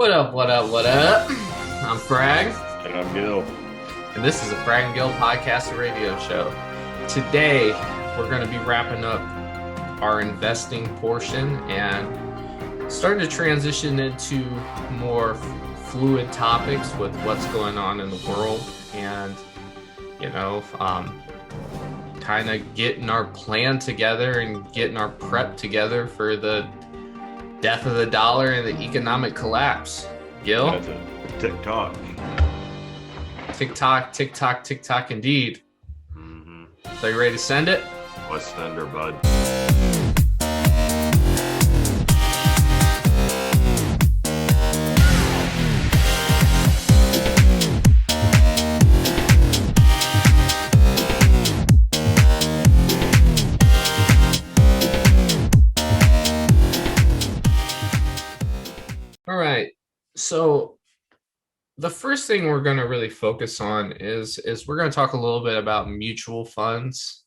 What up, what up, what up? I'm Frag, And I'm Gill. and this is a Frag and Gill podcast and radio show. Today, we're going to be wrapping up our investing portion and starting to transition into more fluid topics with what's going on in the world and, kind of getting our plan together and getting our prep together for the death of the dollar and the economic collapse. Gil? That's a TikTok. TikTok, TikTok, TikTok indeed. So you ready to send it? Let's send her, bud. All right. So the first thing we're going to really focus on is we're going to talk a little bit about mutual funds.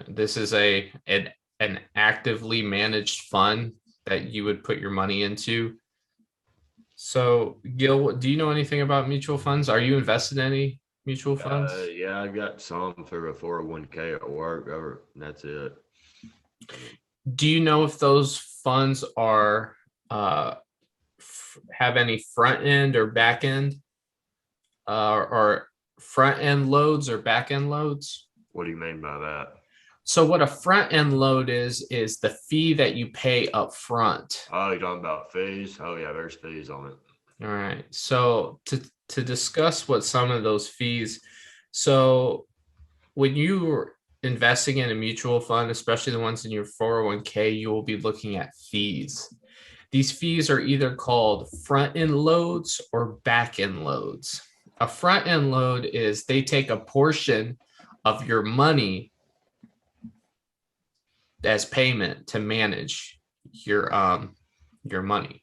This is an actively managed fund that you would put your money into. So, Gil, do you know anything about mutual funds? Are you invested in any mutual funds? Yeah, I got some for a 401k at work. And that's it. Do you know if those funds are have any front end or back end, or front end loads or back end loads? What do you mean by that? So what a front end load is the fee that you pay up front. Oh, you're talking about fees? Oh, yeah, there's fees on it. All right. So to discuss what some of those fees, so when you're investing in a mutual fund, especially the ones in your 401k, you will be looking at fees. These fees are either called front end loads or back end loads. A front end load is they take a portion of your money as payment to manage your money.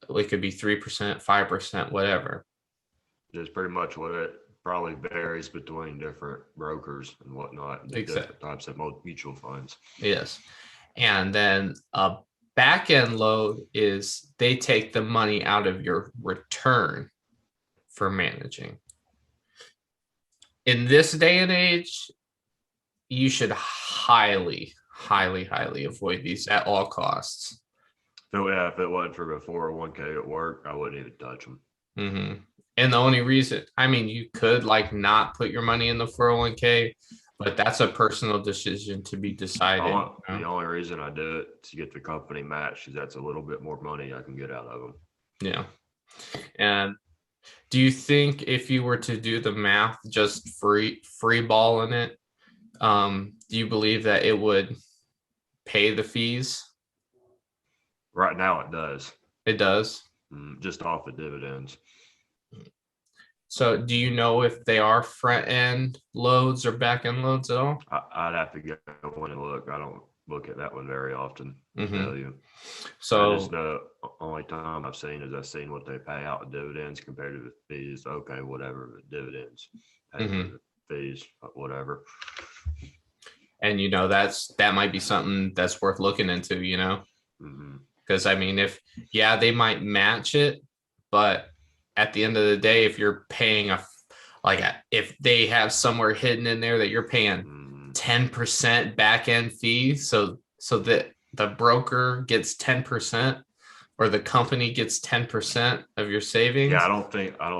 It could be 3%, 5%, whatever. It's pretty much what it probably varies between different brokers and whatnot. Exactly. Different types of mutual funds. Yes. And then a back end load is they take the money out of your return for managing. In this day and age, you should highly avoid these at all costs. So yeah, if it wasn't for a 401k at work, I wouldn't even touch them. Mm-hmm. And the only reason, you could not put your money in the 401k, but that's a personal decision to be decided. The only reason I do it is to get the company match, because that's a little bit more money I can get out of them. Yeah. And do you think if you were to do the math, just free balling it, do you believe that it would pay the fees? Right now it does. It does? Just off the dividends. So do you know if they are front end loads or back end loads at all? I'd have to go in and look. I don't look at that one very often, to tell you. So I just know the only time I've seen what they pay out in dividends compared to the fees. Okay, whatever, the dividends pay for the fees, whatever. And that might be something that's worth looking into, because if they might match it, but at the end of the day, if you're paying if they have somewhere hidden in there that you're paying 10% back end fee, so that the broker gets 10% or the company gets 10% of your savings. Yeah, I don't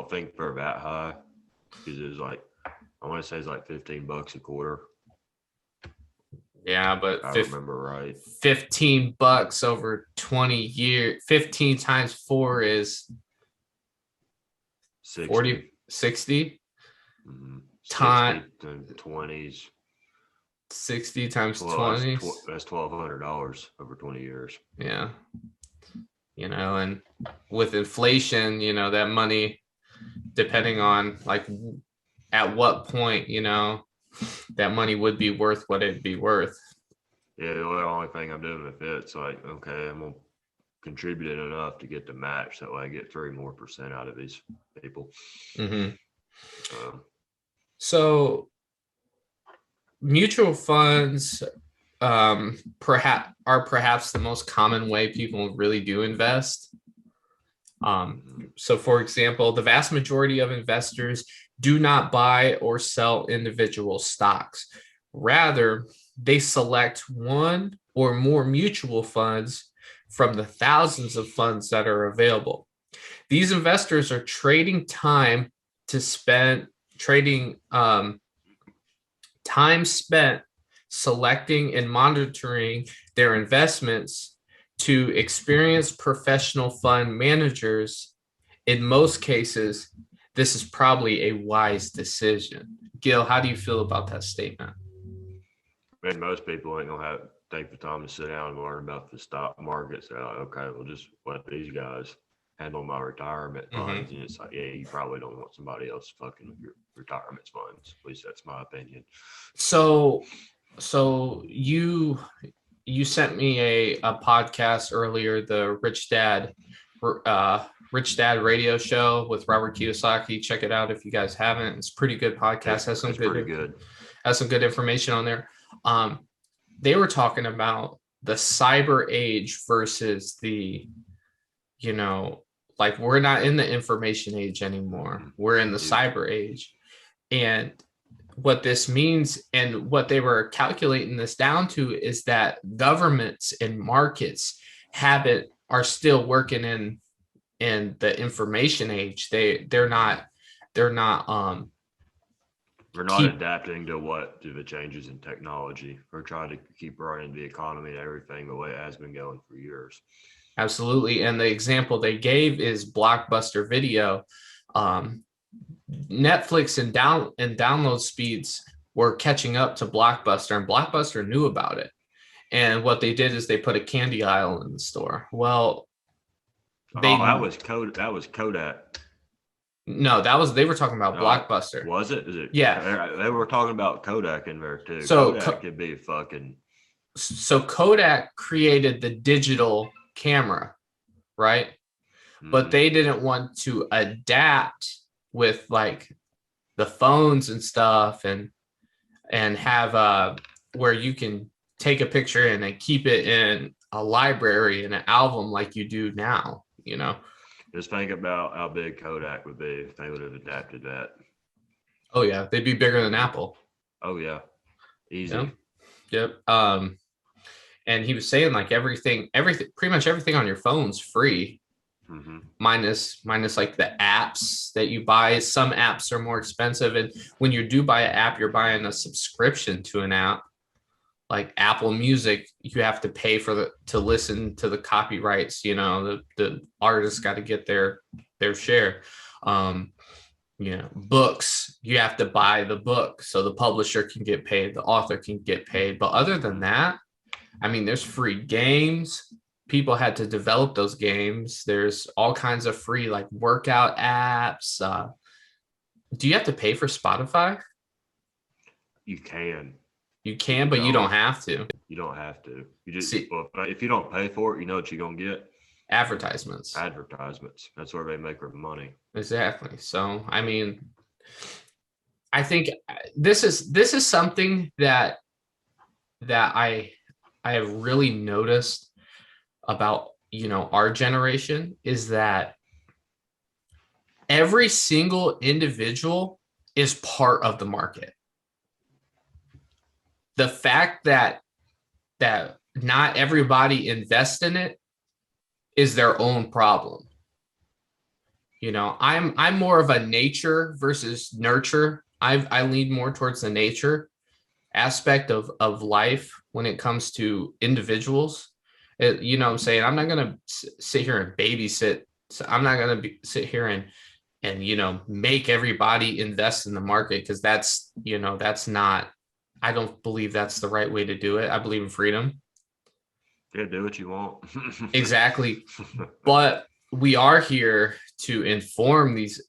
think they're that high, because it's I want to say it's $15 a quarter. Yeah, but I remember right. $15 over 20 years, 15 times 4 is 60. 40, 60. Time 20s. 60 times 20. That's $1,200 over 20 years. Yeah. And with inflation, that money, depending on at what point, that money would be worth what it'd be worth. Yeah, the only thing I'm doing with it's okay, I'm gonna contribute enough to get the match, that way I get 3% more out of these people. So mutual funds, perhaps the most common way people really do invest. So for example, the vast majority of investors do not buy or sell individual stocks. Rather, they select one or more mutual funds from the thousands of funds that are available. These investors are trading time to spend trading time spent selecting and monitoring their investments to experienced professional fund managers. In most cases, this is probably a wise decision. Gil, how do you feel about that statement? And most people ain't gonna take the time to sit down and learn about the stock market. So like, okay, we'll just let these guys handle my retirement funds. And it's like, yeah, you probably don't want somebody else fucking with your retirement funds. At least that's my opinion. So you sent me a podcast earlier, the Rich Dad radio show with Robert Kiyosaki. Check it out if you guys haven't. It's a pretty good podcast. Has some good information on there. They were talking about the cyber age versus the, like, we're not in the information age anymore. We're in the cyber age. And what this means, and what they were calculating this down to, is that governments and markets are still working in the information age. They're not adapting to the changes in technology. We're trying to keep running the economy and everything the way it has been going for years. Absolutely. And the example they gave is Blockbuster Video. Netflix and download speeds were catching up to Blockbuster, and Blockbuster knew about it. And what they did is they put a candy aisle in the store. Well, that was Kodak. No, they were talking about Blockbuster. Was it? Is it? Yeah. They were talking about Kodak in there too. So Kodak could be fucking. So Kodak created the digital camera, right? Mm-hmm. But they didn't want to adapt with like the phones and stuff and have where you can take a picture and then keep it in a library and an album like you do now, Just think about how big Kodak would be if they would have adapted that. Oh yeah, they'd be bigger than Apple. Oh yeah, easy. Yep. And he was saying like everything, pretty much everything on your phone's free, minus like the apps that you buy. Some apps are more expensive, and when you do buy an app, you're buying a subscription to an app. Like Apple Music, you have to pay to listen to the copyrights. The artists got to get their share. Books, you have to buy the book so the publisher can get paid, the author can get paid. But other than that, I mean, there's free games. People had to develop those games. There's all kinds of free like workout apps. Do you have to pay for Spotify? You can. You can, but you don't have to. You don't have to. You just if you don't pay for it, you know what you're gonna get? Advertisements. That's where they make their money. Exactly. So I mean, I think this is something that I have really noticed about our generation, is that every single individual is part of the market. The fact that not everybody invests in it is their own problem. I'm more of a nature versus nurture. I lean more towards the nature aspect of life when it comes to individuals. What I'm saying? I'm not going to sit here and babysit. So I'm not going to sit here and make everybody invest in the market, because that's not, I don't believe that's the right way to do it. I believe in freedom. Yeah, do what you want. Exactly. But we are here to inform these,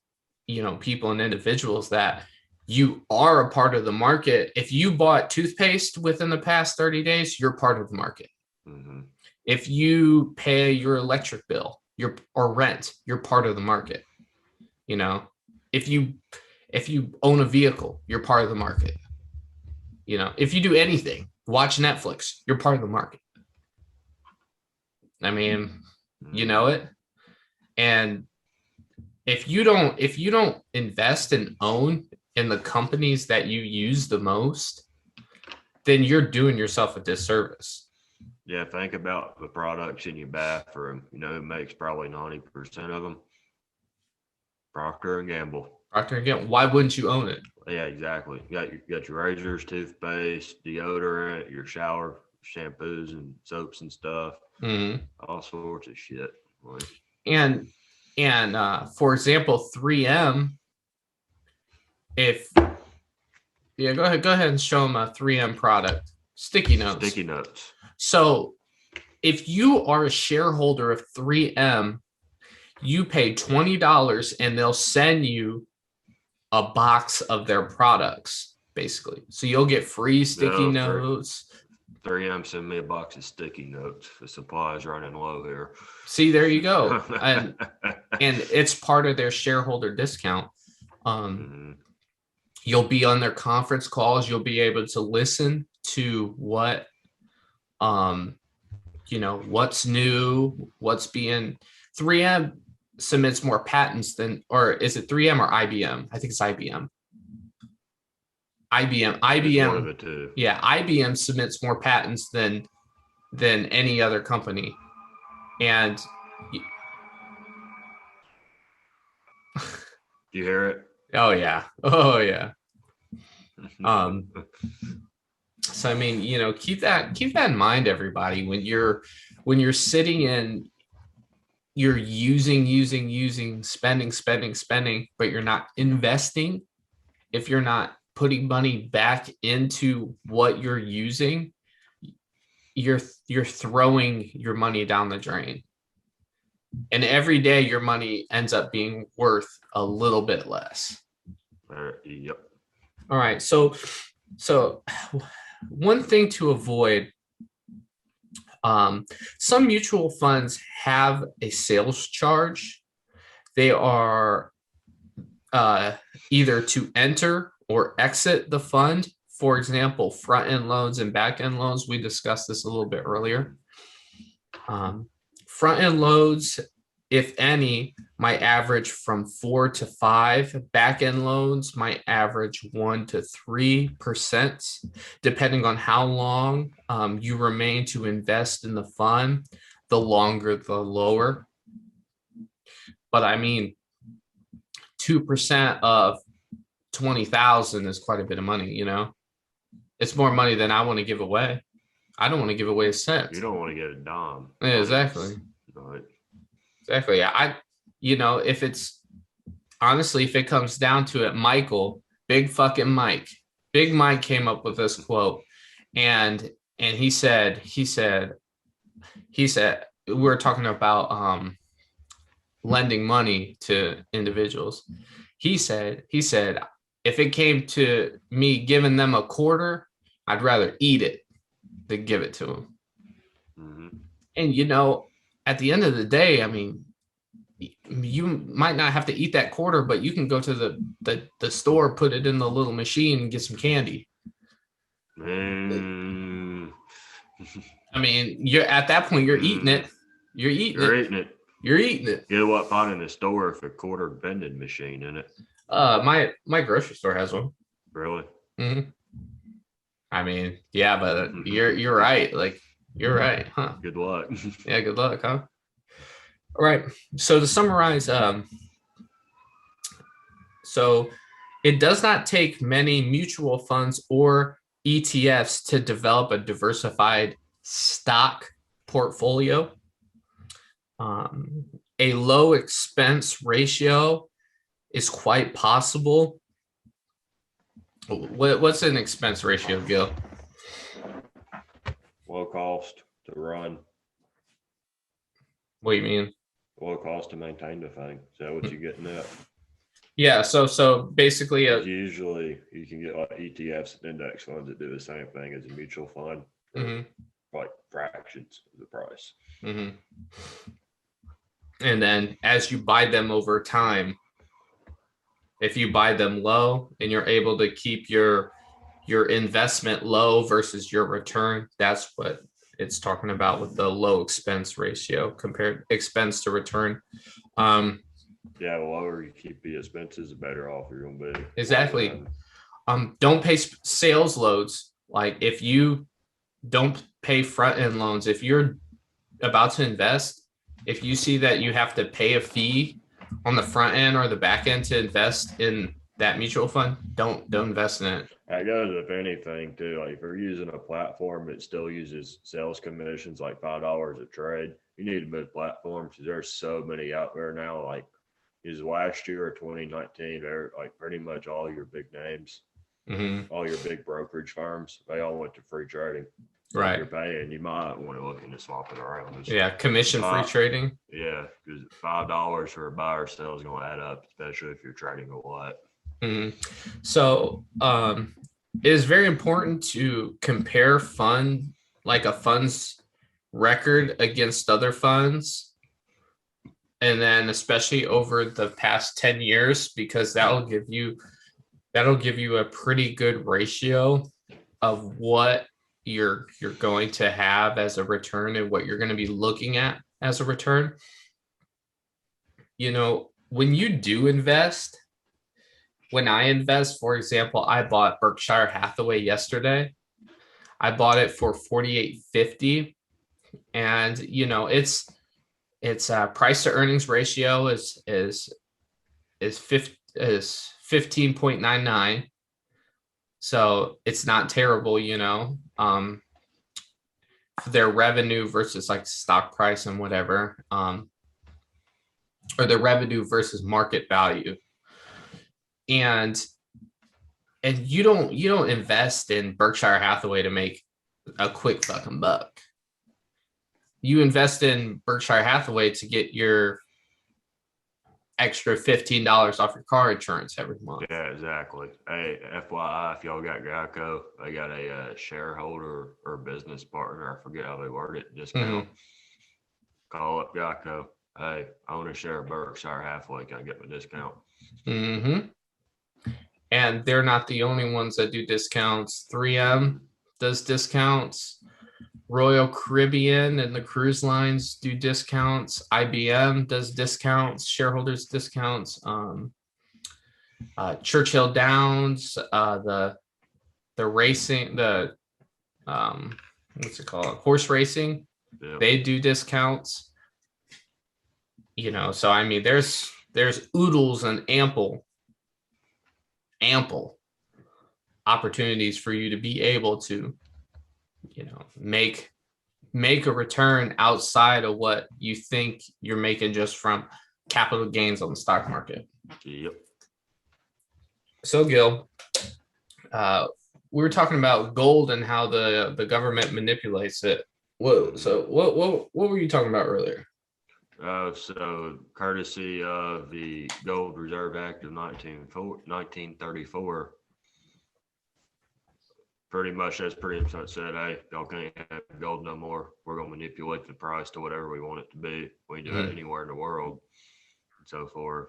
people and individuals that you are a part of the market. If you bought toothpaste within the past 30 days, you're part of the market. Mm-hmm. If you pay your electric bill, or rent, you're part of the market. If you own a vehicle, you're part of the market. If you do anything, watch Netflix. You're part of the market. I mean, you know it. And if you don't invest and own in the companies that you use the most, then you're doing yourself a disservice. Yeah, think about the products in your bathroom. You know who makes probably 90% of them? Procter and Gamble. Procter and Gamble. Why wouldn't you own it? Yeah, exactly. You got your razors, toothpaste, deodorant, your shower shampoos and soaps and stuff, all sorts of shit. Like, and for example, 3M. If go ahead and show them a 3M product. Sticky notes. Sticky notes. So if you are a shareholder of 3M, you pay $20 and they'll send you a box of their products, basically. So you'll get free sticky notes. 3M send me a box of sticky notes. The supply's running low here. See, there you go. and it's part of their shareholder discount. You'll be on their conference calls. You'll be able to listen to what, what's new, what's being. 3M submits more patents than, or is it 3M or IBM? I think it's IBM. IBM. One of the two. Yeah, IBM submits more patents than any other company, and do you hear it? Oh yeah. So I mean, keep that in mind, everybody, when you're sitting in, you're using, spending, but you're not investing. If you're not putting money back into what you're using, you're throwing your money down the drain. And every day your money ends up being worth a little bit less. Yep. All right. So one thing to avoid, some mutual funds have a sales charge. They are either to enter or exit the fund. For example, front end loans and back end loans. We discussed this a little bit earlier. Front end loans, if any, might average from 4 to 5. Back end loans might average 1 to 3%, depending on how long you remain to invest in the fund. The longer, the lower. But I mean, 2% of 20,000 is quite a bit of money. It's more money than I want to give away. I don't want to give away a cent. You don't want to get a dime. Yeah, exactly. Right. Exactly. If it's honestly, if it comes down to it, Michael, Big Mike came up with this quote, and he said we were talking about lending money to individuals. He said, if it came to me giving them a quarter, I'd rather eat it than give it to them. Mm-hmm. And, at the end of the day, I mean, you might not have to eat that quarter, but you can go to the store, put it in the little machine and get some candy. I mean, you're at that point, you're eating it. You're eating it. You know what? Find in the store if a quarter vending machine in it. My grocery store has one. Really? Mm-hmm. I mean, yeah, but you're right. Like, you're right, huh? Good luck. Yeah, good luck, huh? All right. So to summarize, so it does not take many mutual funds or ETFs to develop a diversified stock portfolio. A low expense ratio is quite possible. What's an expense ratio, Gil? Low cost to run. What do you mean? Low cost to maintain the thing. Is that what you're getting at? Yeah. So basically, usually you can get like ETFs and index funds that do the same thing as a mutual fund, like fractions of the price. Mm-hmm. And then as you buy them over time, if you buy them low and you're able to keep your your investment low versus your return. That's what it's talking about with the low expense ratio compared expense to return. Yeah, the lower you keep the expenses, the better off you're going to be. Exactly. Don't pay sales loads. Like if you don't pay front end loans, if you're about to invest, if you see that you have to pay a fee on the front end or the back end to invest in that mutual fund, don't invest in it. That goes if anything too. Like if you're using a platform that still uses sales commissions like $5 a trade, you need to move platforms because there's so many out there now. Like is last year or 2019, they're like pretty much all your big names, all your big brokerage firms, they all went to free trading. So if you're paying, you might want to look into swapping around. Yeah, commission-free trading. Yeah, because $5 for a buy or sell is going to add up, especially if you're trading a lot. So it is very important to compare a fund's record against other funds. And then especially over the past 10 years, because that'll give you a pretty good ratio of what you're going to have as a return and what you're going to be looking at as a return. You know, when you do invest, when I invest, for example, I bought Berkshire Hathaway yesterday. I bought it for $48.50, and you know its price to earnings ratio is 15.99. So it's not terrible, you know. Their revenue versus like stock price and whatever, or their revenue versus market value. And you don't invest in Berkshire Hathaway to make a quick fucking buck. You invest in Berkshire Hathaway to get your extra $15 off your car insurance every month. Yeah, exactly. Hey, FYI, if y'all got Geico, they got a shareholder or business partner, I forget how they word it, discount. Call up Geico. Hey, I own a share of Berkshire Hathaway. Can I get my discount? And they're not the only ones that do discounts. 3M does discounts. Royal Caribbean and the cruise lines do discounts. IBM does discounts, shareholders discounts. Churchill Downs, the racing, the what's it called? Horse racing. Yep. They do discounts. You know, so I mean, there's oodles and ample opportunities for you to be able to, you know, make a return outside of what you think you're making just from capital gains on the stock market. Yep. So Gil, we were talking about gold and how the government manipulates it. What were you talking about earlier? So courtesy of the Gold Reserve Act of 1934, pretty much said, hey, y'all can't have gold no more. We're going to manipulate the price to whatever we want it to be. We can do that anywhere in the world and so forth.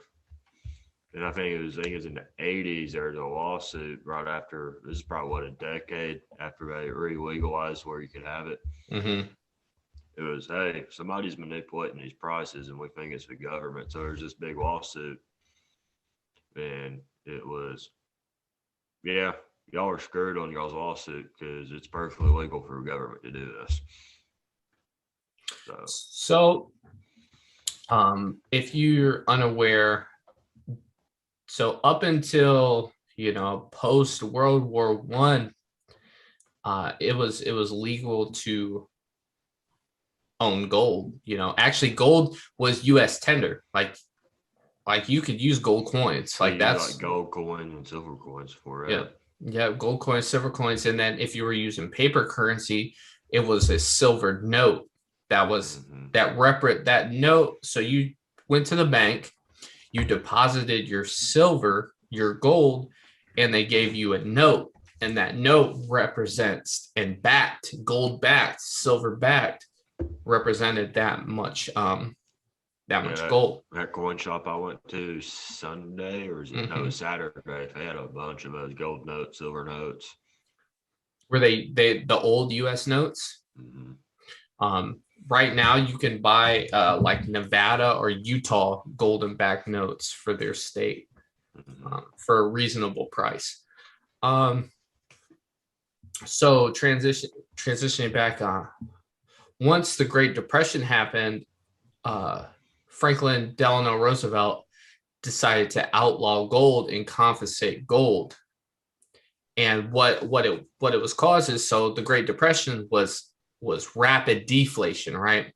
And I think it was in the 80s, there was a lawsuit right after, this is probably a decade after they re-legalized where you could have it. It was, hey, somebody's manipulating these prices and we think it's the government. So there's this big lawsuit. And it was, yeah, y'all are screwed on y'all's lawsuit because it's perfectly legal for the government to do this. So if you're unaware, so up until, you know, post World War I, it was legal to own gold. You know, actually gold was US tender. Like you could use gold coins. Like that's like gold coins and silver coins for it. Yeah, gold coins, silver coins, and then if you were using paper currency, it was a silver note that was that note. So you went to the bank, you deposited your silver, your gold, and they gave you a note, and that note represents and backed, gold backed, silver backed, represented that much gold. That coin shop I went to Sunday, or no, Saturday, they had a bunch of those gold notes, silver notes. where the old US notes. Right now you can buy like Nevada or Utah golden back notes for their state for a reasonable price. So transitioning back on, once the Great Depression happened, Franklin Delano Roosevelt decided to outlaw gold and confiscate gold. And what it was caused is, so the Great Depression was rapid deflation, right?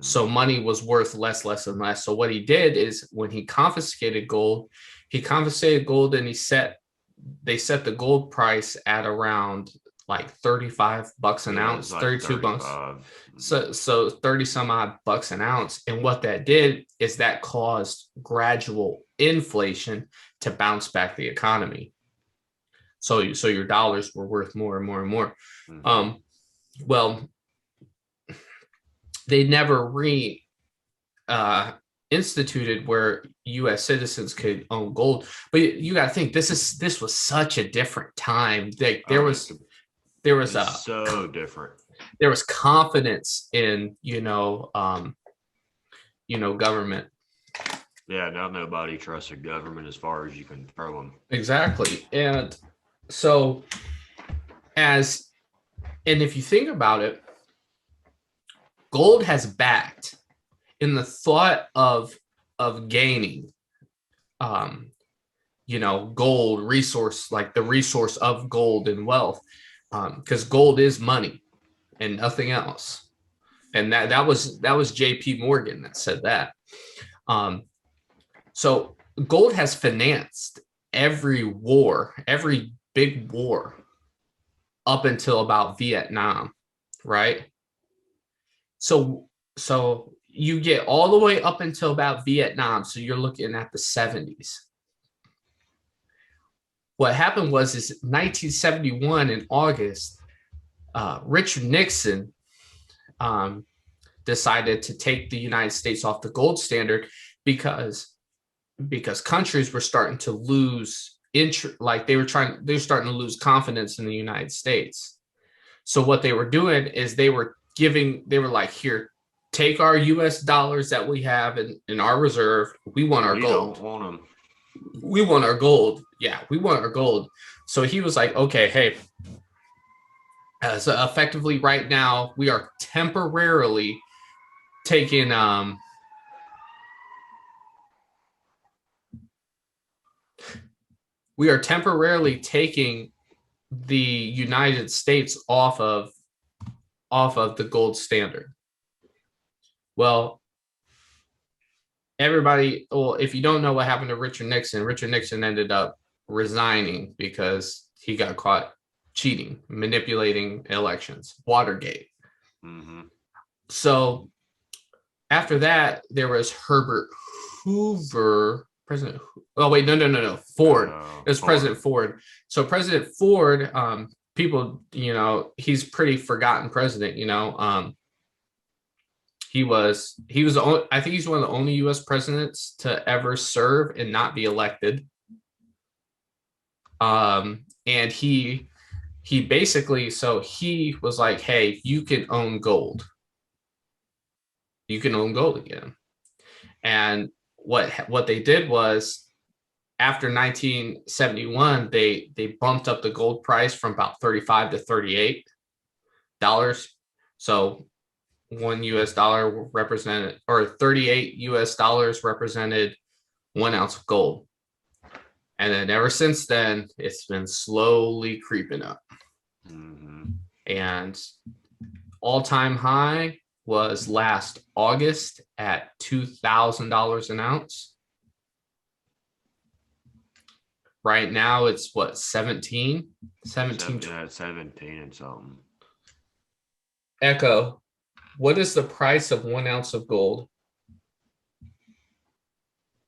So money was worth less and less. So what he did is, when he confiscated gold and they set the gold price at around like $35 an ounce, like 32 bucks. So 30 some odd bucks an ounce. And what that did is that caused gradual inflation to bounce back the economy. So your dollars were worth more and more and more. Well, they never instituted where U.S. citizens could own gold. But you got to think, this was such a different time. There was so different. There was confidence in government. Yeah, now nobody trusts a government as far as you can throw them. Exactly. And so if you think about it, gold has backed, in the thought of gaining gold resource, like the resource of gold and wealth, because gold is money and nothing else. And that was JP Morgan that said that. So gold has financed every big war up until about Vietnam, right? So you get all the way up until about Vietnam. So you're looking at the 70s. What happened was 1971 in August, Richard Nixon decided to take the United States off the gold standard because countries were starting to lose like they were starting to lose confidence in the United States. So what they were doing is they were like, here, take our US dollars that we have in our reserve. We want our gold. Don't want them. We want our gold. Yeah, we want our gold. So he was like, okay, hey, so effectively right now we are temporarily taking the United States off of the gold standard. Well, if you don't know what happened to Richard Nixon ended up resigning because he got caught cheating, manipulating elections, Watergate. So after that, there was Herbert Hoover, President. Oh wait, no, Ford. It was Ford. President Ford. So President Ford, people, he's pretty forgotten president. He was I think he's one of the only U.S. presidents to ever serve and not be elected. And he basically, so he was like, hey, you can own gold. You can own gold again. And what they did was, after 1971, they bumped up the gold price from about $35 to $38. So $1 US represented, or $38 US represented 1 ounce of gold. And then ever since then, it's been slowly creeping up. And all-time high was last August at $2,000 an ounce. Right now, it's what, 17? 17 and something. Echo, what is the price of 1 ounce of gold?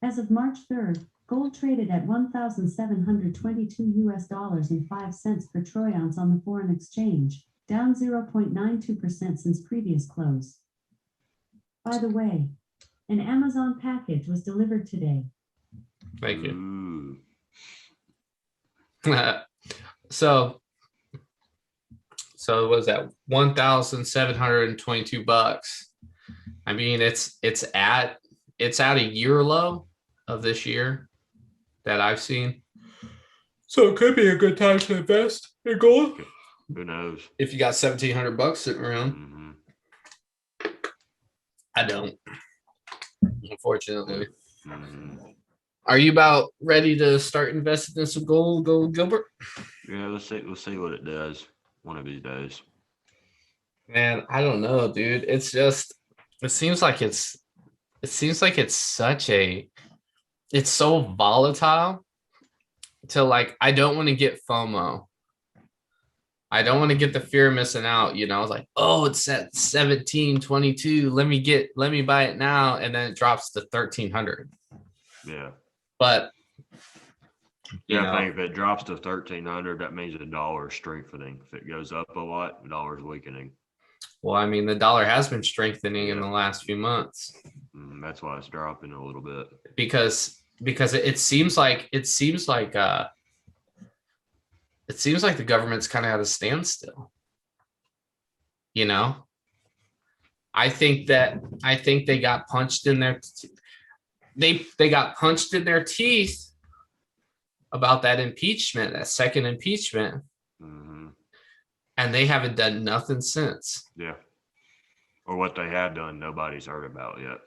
As of March 3rd, gold traded at $1,722.05 per troy ounce on the foreign exchange, down 0.92% since previous close. By the way, an Amazon package was delivered today. Thank you. So So what was that? $1,722. I mean, it's at a year low of this year that I've seen. So it could be a good time to invest in gold. Who knows? If you got $1,700 sitting around. Mm-hmm. I don't, unfortunately. Mm-hmm. Are you about ready to start investing in some gold, Gilbert? Yeah, let's see what it does one of these days. Man, I don't know, dude. It's just it seems like it's it's so volatile to like I don't want to get FOMO. I don't want to get the fear of missing out, you know. I was like, oh, it's at 1722. Let me buy it now, and then it drops to 1300. Yeah. But yeah, I think if it drops to 1300, that means the dollar is strengthening. If it goes up a lot, the dollar is weakening. Well, I mean, the dollar has been strengthening in the last few months. That's why it's dropping a little bit. Because it seems like the government's kind of at a standstill. You know, I think they got punched in their they got punched in their teeth about that impeachment, that second impeachment, and they haven't done nothing since. Yeah, or what they have done, nobody's heard about yet.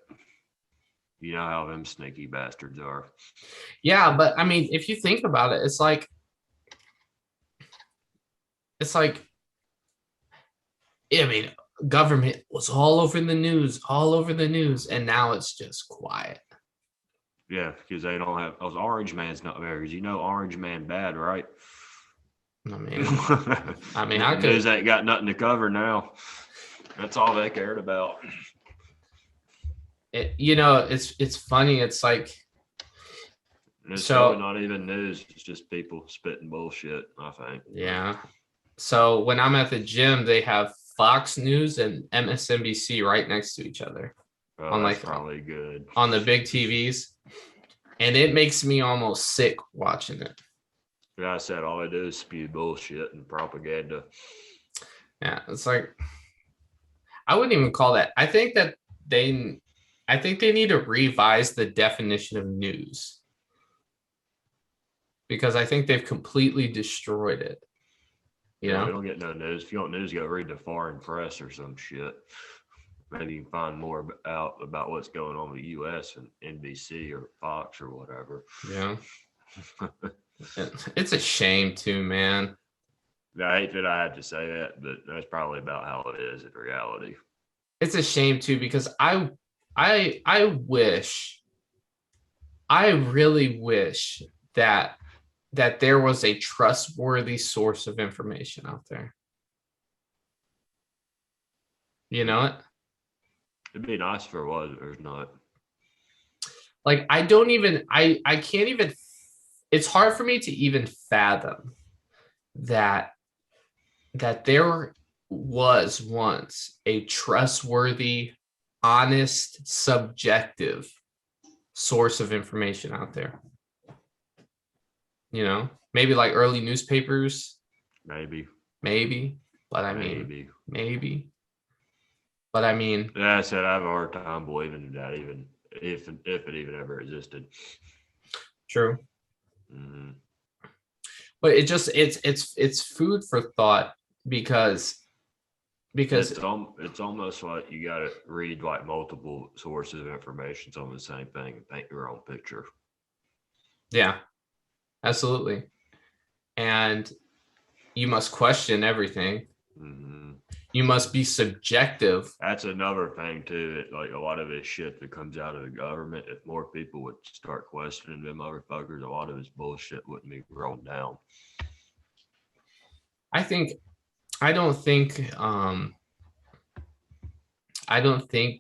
You know how them sneaky bastards are. Yeah, but I mean, if you think about it, it's like I mean, government was all over the news, and now it's just quiet. Yeah, because they don't have those Orange Man's not there. Because you know Orange Man bad, right? I mean, I could. News ain't got nothing to cover now. That's all they cared about. It's funny. It's like it's really not even news. It's just people spitting bullshit, I think. Yeah. So when I'm at the gym, they have Fox News and MSNBC right next to each other. That's probably good. On the big TVs. And it makes me almost sick watching it. Yeah, I said all they do is spew bullshit and propaganda. Yeah, it's like I wouldn't even call that. I think they need to revise the definition of news. Because I think they've completely destroyed it. You know? You don't get no news. If you want news, go read the foreign press or some shit. Maybe you can find more out about what's going on with the U.S. and NBC or Fox or whatever. Yeah. It's a shame too, man. I hate that I had to say that, but that's probably about how it is in reality. It's a shame too, because I really wish that there was a trustworthy source of information out there. You know it? It'd be nice if there was, but there's not. Like, I can't even, it's hard for me to even fathom that there was once a trustworthy, honest, subjective source of information out there. You know, maybe like early newspapers. Maybe. But I mean, maybe. But I mean, yeah, I said I have a hard time believing that, even if it even ever existed. True. Mm-hmm. But it's food for thought because it's almost like you got to read like multiple sources of information on the same thing and paint your own picture. Yeah, absolutely. And you must question everything. Mm-hmm. You must be subjective. That's another thing too. Like a lot of this shit that comes out of the government, if more people would start questioning them motherfuckers, a lot of this bullshit wouldn't be rolled down. I don't think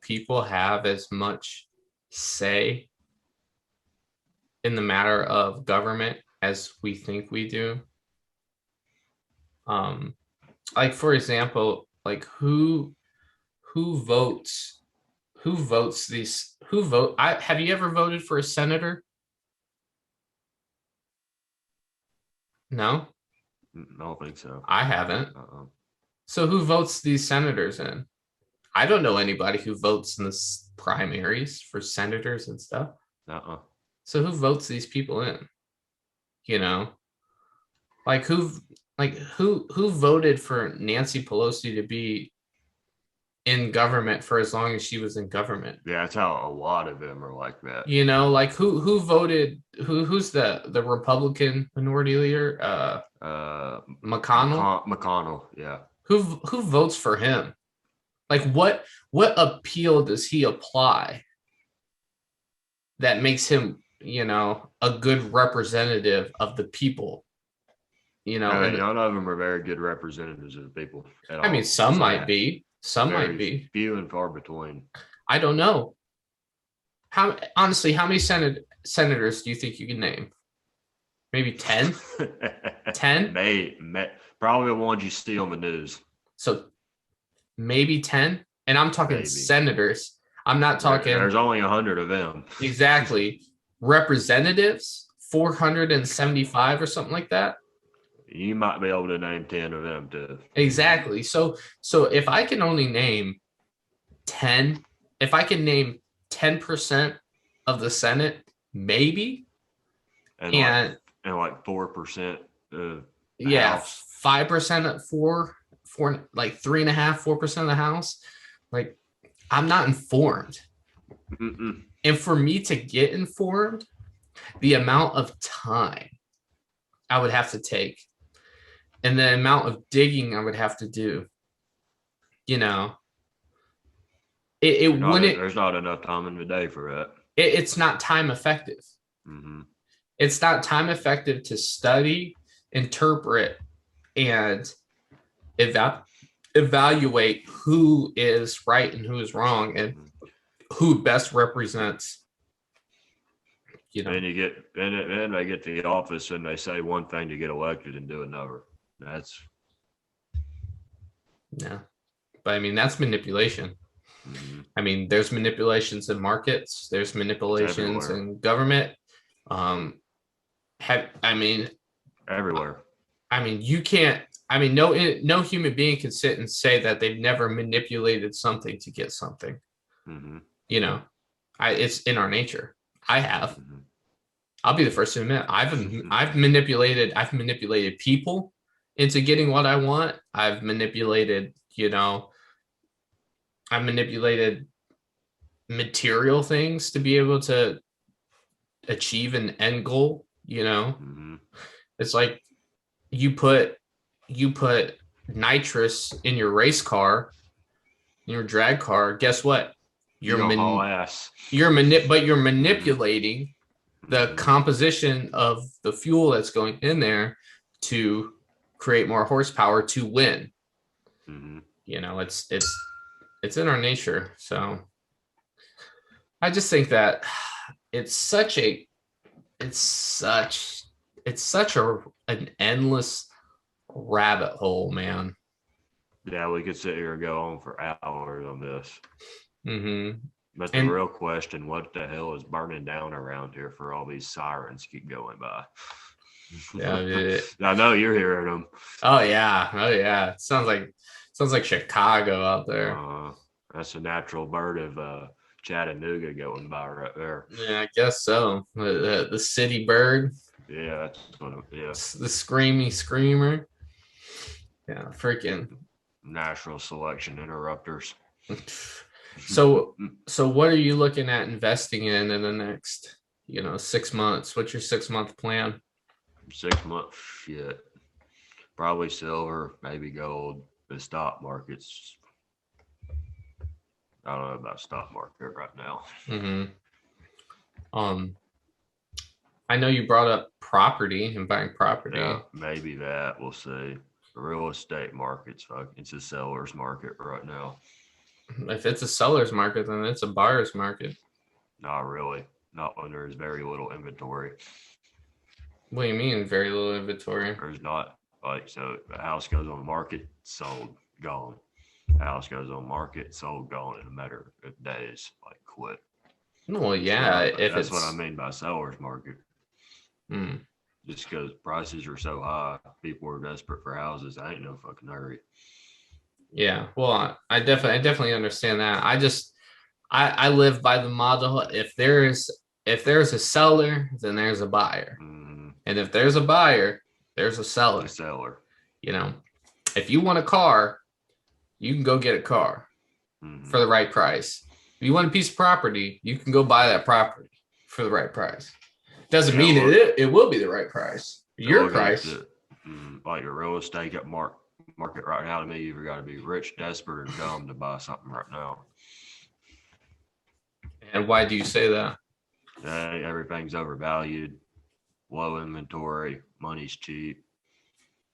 people have as much say in the matter of government as we think we do. Like, for example, like who votes these? Have you ever voted for a senator? No? I don't think so. I haven't. So who votes these senators in? I don't know anybody who votes in the primaries for senators and stuff. So who votes these people in? You know, like who voted for Nancy Pelosi to be in government for as long as she was in government? Yeah, that's how a lot of them are like that. You know, like who voted? Who's the Republican minority leader? McConnell. McConnell, yeah. Who votes for him? Like what appeal does he apply that makes him, you know, a good representative of the people? You know, and none of them are very good representatives of the people at all. I mean, some might be. Some might be. Few and far between. I don't know. Honestly, how many senators do you think you can name? Maybe 10? 10? Probably the ones you see on the news. So maybe 10? And I'm talking senators. I'm not talking. There's only 100 of them. Exactly. Representatives, 475 or something like that. You might be able to name 10 of them too. Exactly. So if I can only name 10, if I can name 10% of the Senate, maybe. And like 4% of House. 5% at four, like 3.5%, 4% of the House. Like, I'm not informed. And for me to get informed, the amount of time I would have to take and the amount of digging I would have to do, you know, there's not enough time in the day for that. It's not time effective. It's not time effective to study, interpret, and evaluate who is right and who is wrong and who best represents. You know, and then they get to the office and they say one thing to get elected and do another. Yeah, but I mean that's manipulation. I mean, there's manipulations in markets. There's manipulations in government. Everywhere. I mean, you can't. I mean, no human being can sit and say that they've never manipulated something to get something. You know, it's in our nature. I have. I'll be the first to admit I've manipulated people into getting what I want. I've manipulated material things to be able to achieve an end goal. You know, it's like you put nitrous in your race car, in your drag car. Guess what? You're manipulating the composition of the fuel that's going in there to create more horsepower to win. You know, it's in our nature. So I just think that it's such an endless rabbit hole, man. Yeah, we could sit here and go on for hours on this. But the real question, what the hell is burning down around here for all these sirens keep going by? Yeah, I know you're hearing them. Oh yeah. It sounds like Chicago out there. That's a natural bird of Chattanooga going by right there. Yeah, I guess so. The city bird. Yeah, that's one of the screamy screamer. Yeah, freaking natural selection interrupters. So what are you looking at investing in the next, 6 months? What's your 6-month plan? 6 months, shit. Probably silver, maybe gold. The stock market's, I don't know about stock market right now. I know you brought up property and buying property. Yeah, maybe that. We'll see. The real estate market's it's a seller's market right now. If it's a seller's market, then it's a buyer's market. Not really. Not when there's very little inventory. What do you mean, very little inventory? There's not. So the house goes on the market, sold, gone. The house goes on market, sold, gone in a matter of days, quit. Well, yeah. That's what I mean by seller's market. Just because prices are so high, people are desperate for houses. I ain't no fucking hurry. Yeah. Well, I definitely understand that. I live by the model. If there's a seller, then there's a buyer. And if there's a buyer, there's a seller. The seller. You know, if you want a car, you can go get a car for the right price. If you want a piece of property, you can go buy that property for the right price. Doesn't mean it will be the right price. Your price. Like your real estate at market right now, to me, you've got to be rich, desperate, or dumb to buy something right now. And why do you say that? Everything's overvalued, low inventory, money's cheap.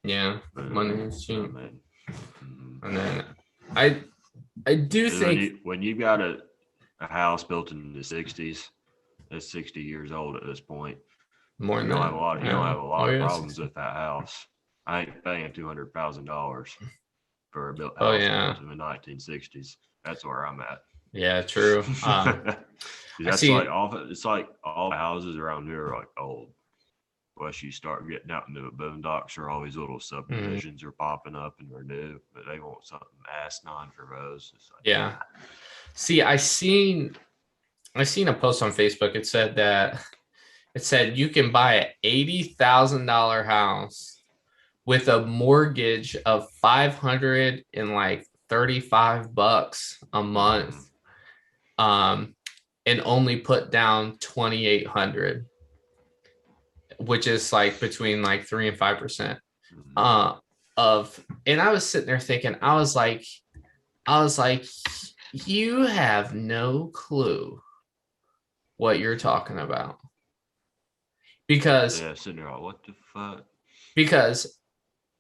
Yeah, money is cheap. And then I do think when you've got a house built in the 60s, that's 60 years old at this point. More than you don't have a lot of yes. problems with that house. I ain't paying $200,000 for a built house built in the 1960s. That's where I'm at. Yeah, true. That's it's like all the houses around here are like old. Once you start getting out into the boondocks, or all these little subdivisions are popping up and they're new, but they want something asinine for those. Like, yeah. See, I seen a post on Facebook. It said you can buy an $80,000 with a mortgage of $535 a month, and only put down $2,800, which is like between like 3 and 5% of. And I was sitting there thinking, I was like, you have no clue what you're talking about. Because sitting there, what the fuck? Because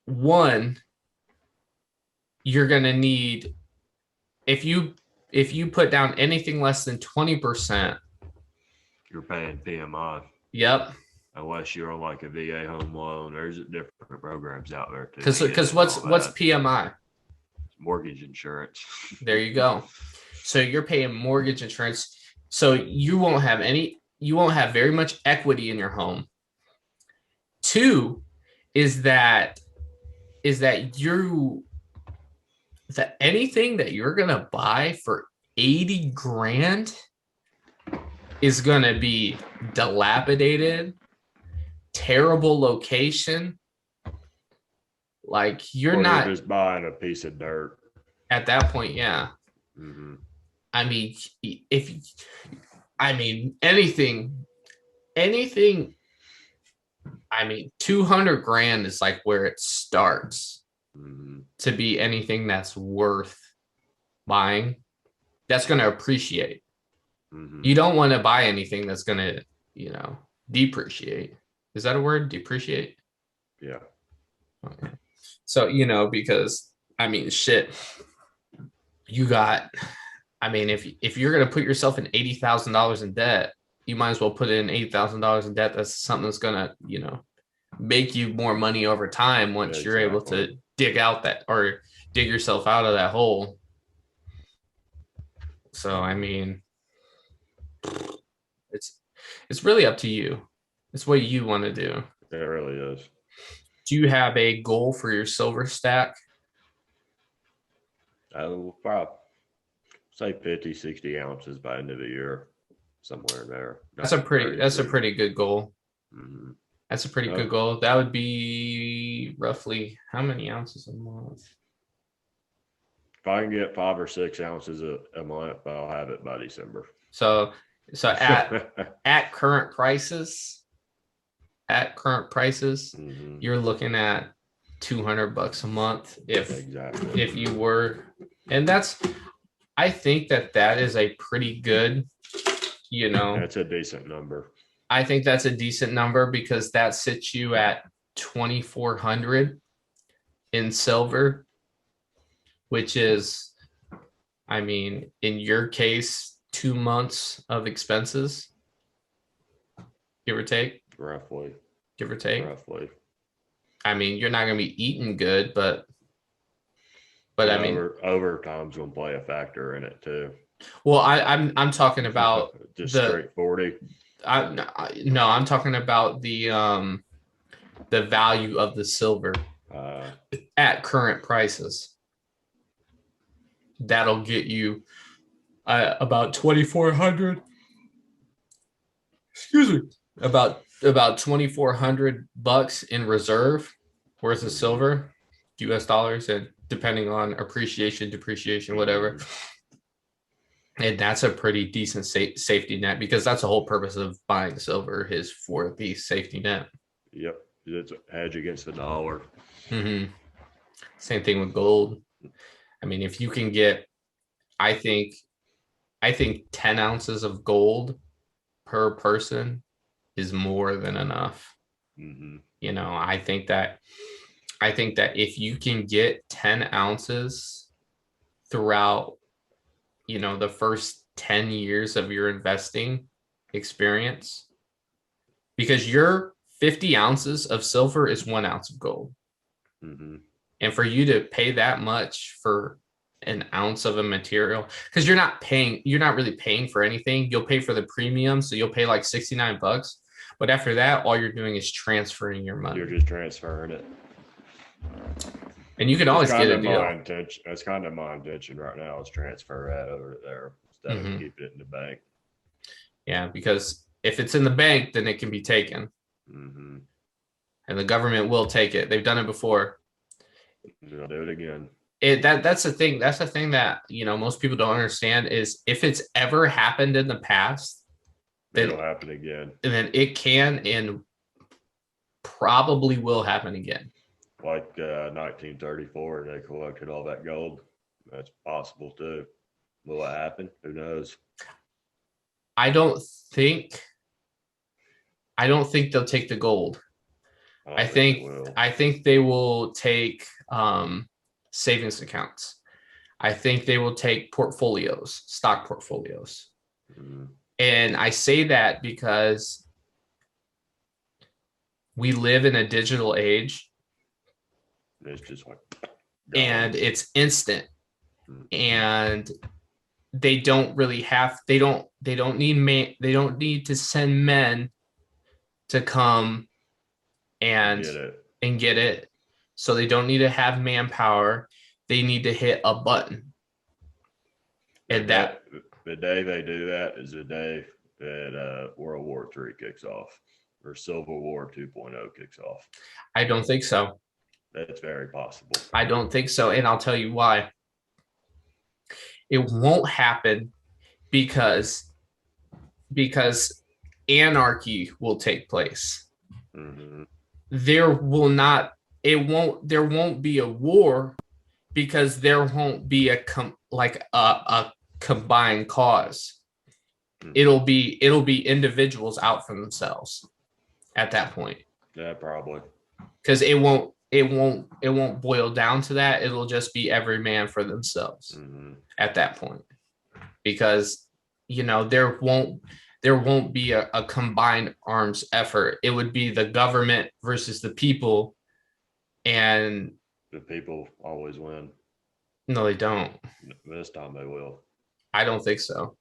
one, you're gonna need, if you put down anything less than 20%, you're paying PMI. Yep. Unless you're on like a VA home loan, there's different programs out there too. Because what's PMI? Mortgage insurance. There you go. So you're paying mortgage insurance. So you won't have very much equity in your home. Two is that anything that you're gonna buy for 80 grand is gonna be dilapidated, terrible location. Like you're not just buying a piece of dirt at that point. Yeah. I mean, anything. I mean, 200 grand is like where it starts to be anything that's worth buying. That's going to appreciate. You don't want to buy anything that's going to, depreciate. Is that a word? Depreciate? Yeah. Okay. So, because I mean, shit, you got, I mean, if you're going to put yourself in $80,000 in debt, you might as well put in $8,000 in debt. That's something that's going to, make you more money over time once you're able to dig yourself out of that hole. So, I mean, it's really up to you. It's what you want to do. It really is. Do you have a goal for your silver stack? I will probably say 50, 60 ounces by end of the year, somewhere in there. That's a pretty good goal. That's a pretty good goal. That would be roughly how many ounces a month? If I can get 5 or 6 ounces a month, I'll have it by December. So at current prices, you're looking at $200 a month if you were, and I think that is a pretty good, that's a decent number. I think that's a decent number because that sits you at 2,400 in silver, which is, I mean, in your case, 2 months of expenses, give or take. Roughly. Give or take. Roughly. I mean, you're not going to be eating good, but I mean, overtime's going to play a factor in it too. Well, I'm talking about just straight 40. No, I'm talking about the value of the silver at current prices. that'll get you about 2,400. Excuse me. About 2,400 bucks in reserve worth of silver, US dollars, and depending on appreciation, depreciation, whatever. And that's a pretty decent safety net, because that's the whole purpose of buying silver, is for the safety net. Yep. It's a hedge against the dollar. Mm-hmm. Same thing with gold. I mean, if you can get, I think 10 ounces of gold per person is more than enough. Mm-hmm. You know, I think that if you can get 10 ounces throughout, you know, the first 10 years of your investing experience, because your 50 ounces of silver is 1 ounce of gold. Mm-hmm. And for you to pay that much for an ounce of a material, because you're not really paying for anything. You'll pay for the premium, so you'll pay like 69 bucks. But after that, all you're doing is transferring your money. You're just transferring it. And you can always get a deal. That's kind of my intention right now, is transfer that over there instead of keeping it in the bank. Yeah, because if it's in the bank, then it can be taken. Mm-hmm. And the government will take it. They've done it before. They'll do it again. That's the thing. That's the thing that, you know, most people don't understand, is if it's ever happened in the past, then it'll happen again. And then it can and probably will happen again. Like 1934, they collected all that gold. That's possible too. Will it happen? Who knows? I don't think they'll take the gold. I think they will take savings accounts. I think they will take portfolios, stock portfolios. Mm-hmm. And I say that because we live in a digital age. It's just like, and it's instant. Mm-hmm. And they don't need to send men to come and get it. So they don't need to have manpower. They need to hit a button. And the day they do that is the day that World War III kicks off, or Civil War 2.0 kicks off. I don't think so. That's very possible. I don't think so. And I'll tell you why. It won't happen because anarchy will take place. Mm-hmm. There won't be a war, because there won't be a combined cause. Mm-hmm. It'll be individuals out for themselves at that point. Yeah, probably. Because it won't boil down to that. It'll just be every man for themselves at that point, because, you know, there won't be a combined arms effort. It would be the government versus the people, and the people always win. No, they don't. This time they will. I don't think so.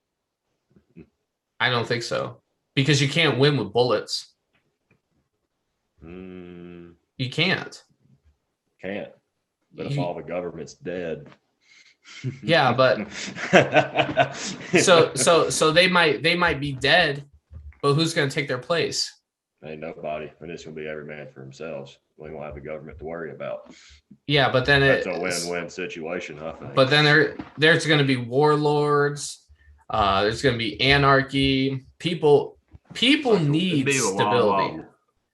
Because you can't win with bullets. You can't. But if all the government's dead. Yeah, but so they might be dead, but who's going to take their place? Ain't nobody, and it's going to be every man for themselves. We won't have the government to worry about. Yeah, but then that's a win-win situation, I think. But then there's going to be warlords. There's going to be anarchy. People need stability.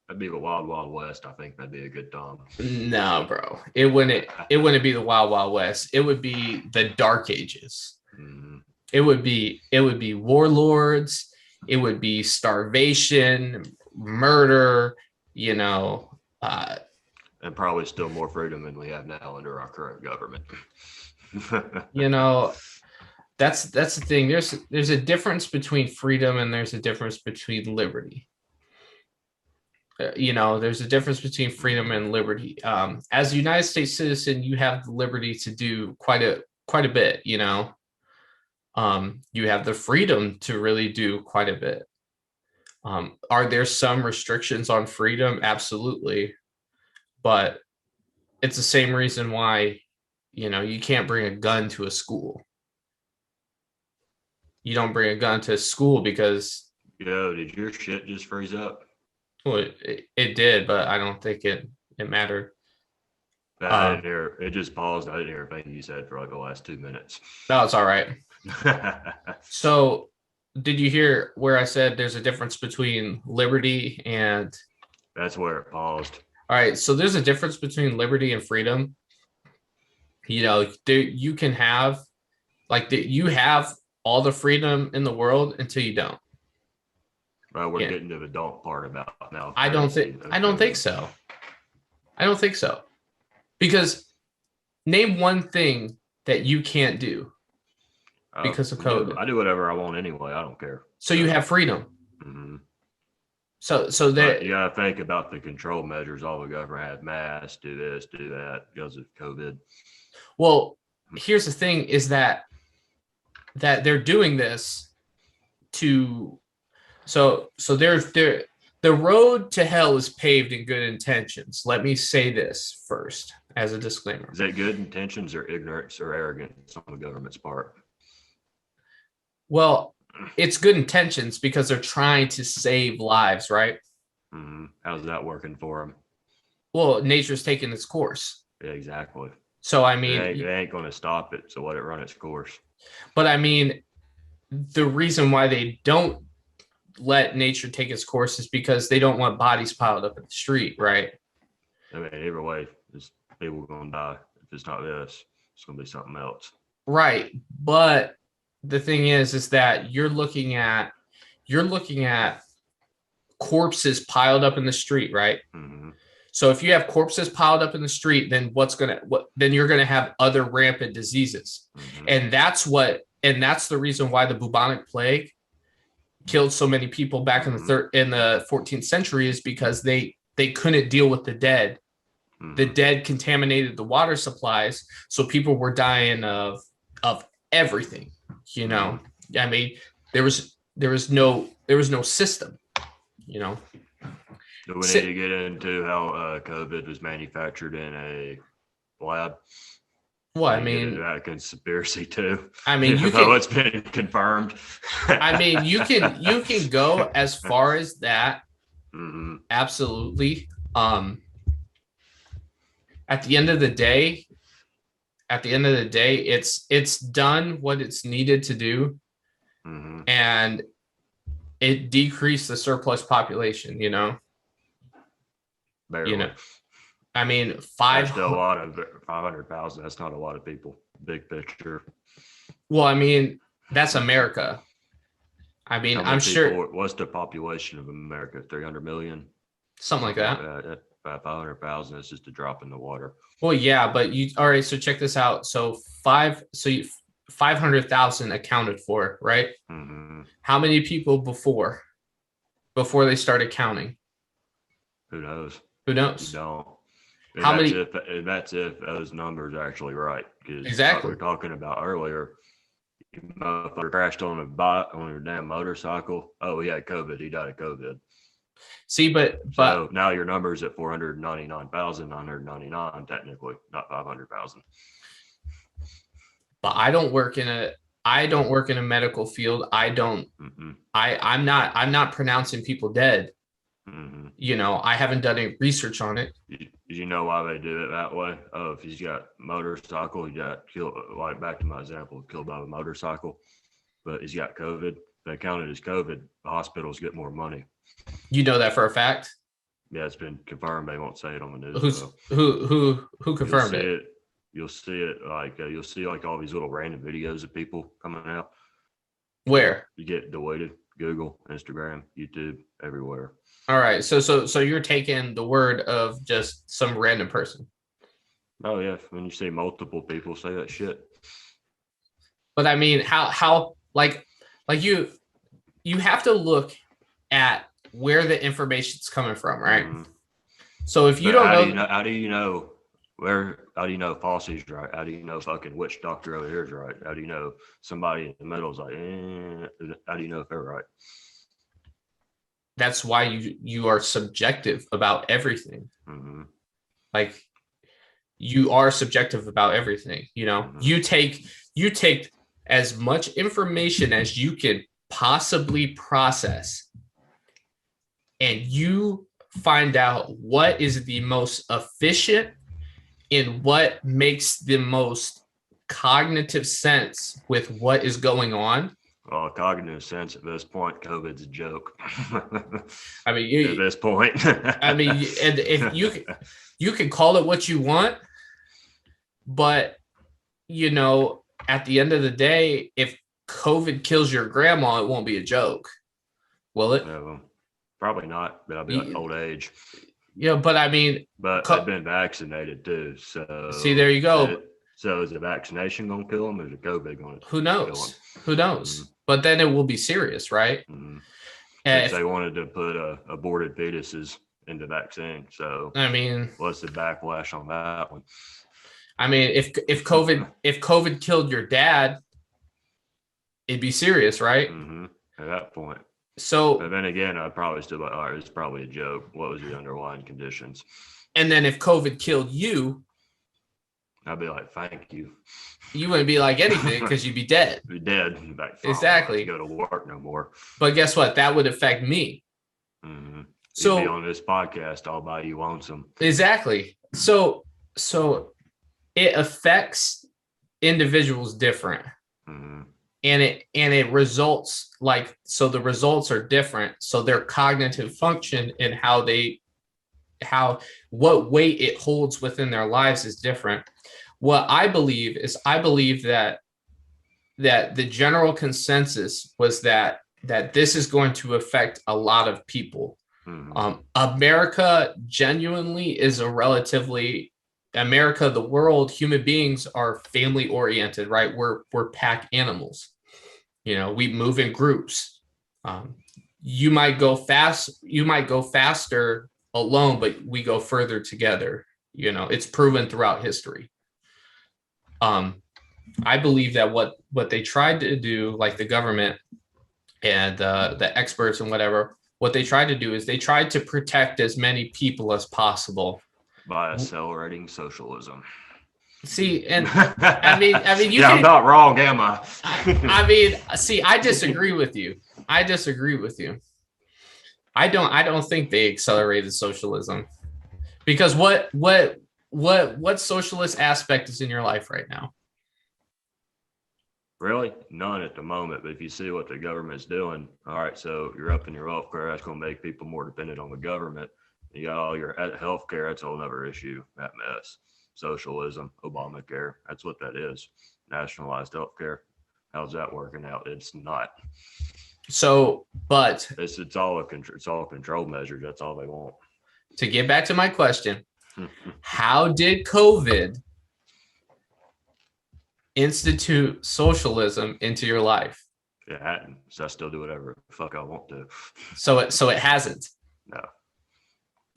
That'd be the Wild Wild West. I think that'd be a good time. No, bro. It wouldn't be the Wild Wild West. It would be the Dark Ages. Mm-hmm. It would be warlords. It would be starvation, murder, you know. And probably still more freedom than we have now under our current government. You know, that's the thing. There's a difference between freedom and there's a difference between liberty. You know, there's a difference between freedom and liberty. As a United States citizen, you have the liberty to do quite a bit, you know. You have the freedom to really do quite a bit. Are there some restrictions on freedom? Absolutely. But it's the same reason why, you can't bring a gun to a school. You don't bring a gun to school because did your shit just freeze up? well, it did, but I don't think it mattered. I didn't hear it. Just paused. I didn't hear a thing you said for like the last 2 minutes. No, it's all right. So, did you hear where I said there's a difference between liberty and? That's where it paused. All right, so there's a difference between liberty and freedom. You can have you have all the freedom in the world until you don't. Well, we're getting to the adult part about now. I don't think so. I don't think so. Because name one thing that you can't do because of COVID. I do whatever I want anyway. I don't care. So you have freedom. Mm-hmm. So that you gotta think about the control measures. All the government had masks, do this, do that because of COVID. Well, here's the thing: is that they're doing this to so the road to hell is paved in good intentions. Let me say this first as a disclaimer. Is that good intentions or ignorance or arrogance on the government's part? Well, it's good intentions because they're trying to save lives, right? Mm-hmm. How's that working for them? Well, nature's taking its course. Yeah, exactly. So, I mean, they ain't going to stop it. So let it run its course. But I mean, the reason why they don't let nature take its course is because they don't want bodies piled up in the street, right? I mean, either way, people are going to die. If it's not this, it's going to be something else. Right. But the thing is that you're looking at corpses piled up in the street, right? Mm-hmm. So if you have corpses piled up in the street, then then you're gonna have other rampant diseases, mm-hmm. and that's the reason why the bubonic plague killed so many people back in the 14th century is because they couldn't deal with the dead. Mm-hmm. The dead contaminated the water supplies, so people were dying of everything. I mean, there was no system. Do we need to get into how COVID was manufactured in a lab? Well, I mean, that conspiracy too. I mean, it's been confirmed. I mean, you can go as far as that. Mm-hmm. Absolutely. At the end of the day, it's done what it's needed to do, mm-hmm. and it decreased the surplus population. Barely. I mean, There's still a lot of 500,000. That's not a lot of people. Big picture. Well, I mean, that's America. I mean, I'm sure. What's the population of America? 300 million? Something like that. 500,000 is just a drop in the water. Well, yeah, but all right, so check this out. So 500,000 accounted for, right? Mm-hmm. How many people before they started counting? Who knows? You don't. That's if those numbers are actually right. Exactly. Like we were talking about earlier. You motherfucker crashed on your damn motorcycle. Oh, he had COVID. He died of COVID. See, but so now your number's at 499,999 technically, not 500,000. But I don't work in a medical field. Mm-hmm. I'm not pronouncing people dead. Mm-hmm. I haven't done any research on it. You know why they do it that way? Oh, if he's got motorcycle, he got killed. Like back to my example, killed by a motorcycle, but he's got COVID. They count it as COVID. The hospitals get more money. You know that for a fact? Yeah, it's been confirmed. They won't say it on the news. Who confirmed it? You'll see it you'll see all these little random videos of people coming out. Where? You get deleted. Google, Instagram, YouTube, everywhere. All right. So you're taking the word of just some random person. Oh yeah. When you see multiple people say that shit. But I mean, how like you have to look at where the information's coming from, right? Mm-hmm. So if you don't know, how do you know Fauci's right? How do you know fucking witch doctor over here is right? How do you know somebody in the middle is like, how do you know if they're right? That's why you are subjective about everything. Mm-hmm. Like you are subjective about everything. You know, you take as much information as you can possibly process, and you find out what is the most efficient and what makes the most cognitive sense with what is going on. Well, cognitive sense at this point, COVID's a joke. I mean, at this point, I mean, and if you can call it what you want, but you know, at the end of the day, if COVID kills your grandma, it won't be a joke, will it? No, probably not. That'll be like old age. Yeah, but I mean, but they've been vaccinated too. So see, there you go. So is the vaccination going to kill them, or is the COVID going to? Who knows? Who knows? Mm-hmm. But then it will be serious, right? Mm-hmm. If they wanted to put aborted fetuses into vaccine, so I mean, what's the backlash on that one? I mean, if COVID killed your dad, it'd be serious, right? Mm-hmm. At that point. So, but then again, I'd probably still be like, all right, it's probably a joke. What was the underlying conditions? And then if COVID killed you, I'd be like, thank you. You wouldn't be like anything because you'd be dead. Be dead. Like, exactly. Go to work no more. But guess what? That would affect me. Mm-hmm. So you'd be on this podcast, I'll buy you lonesome. Exactly. So it affects individuals different. Mm-hmm. And it results like, so the results are different. So their cognitive function and what weight it holds within their lives is different. What I believe that the general consensus was that this is going to affect a lot of people. Mm-hmm. America genuinely is the world, human beings are family oriented, right? We're pack animals. You know, we move in groups. You might go faster alone, but we go further together. You know, it's proven throughout history. I believe that what they tried to do, like the government and the experts and whatever, what they tried to do is they tried to protect as many people as possible by accelerating socialism. See, and I mean, I'm not wrong, am I? I mean, see, I disagree with you. I don't think they accelerated socialism, because what socialist aspect is in your life right now? Really? None at the moment. But if you see what the government's doing, all right, so you're up in your welfare, that's going to make people more dependent on the government. You got all your healthcare, that's a whole other issue, that mess. Socialism, Obamacare, that's what that is. Nationalized healthcare. How's that working out? It's not. So, but it's all control measures. That's all they want. To get back to my question, how did COVID institute socialism into your life? It hadn't. So I still do whatever the fuck I want to. So it hasn't. No.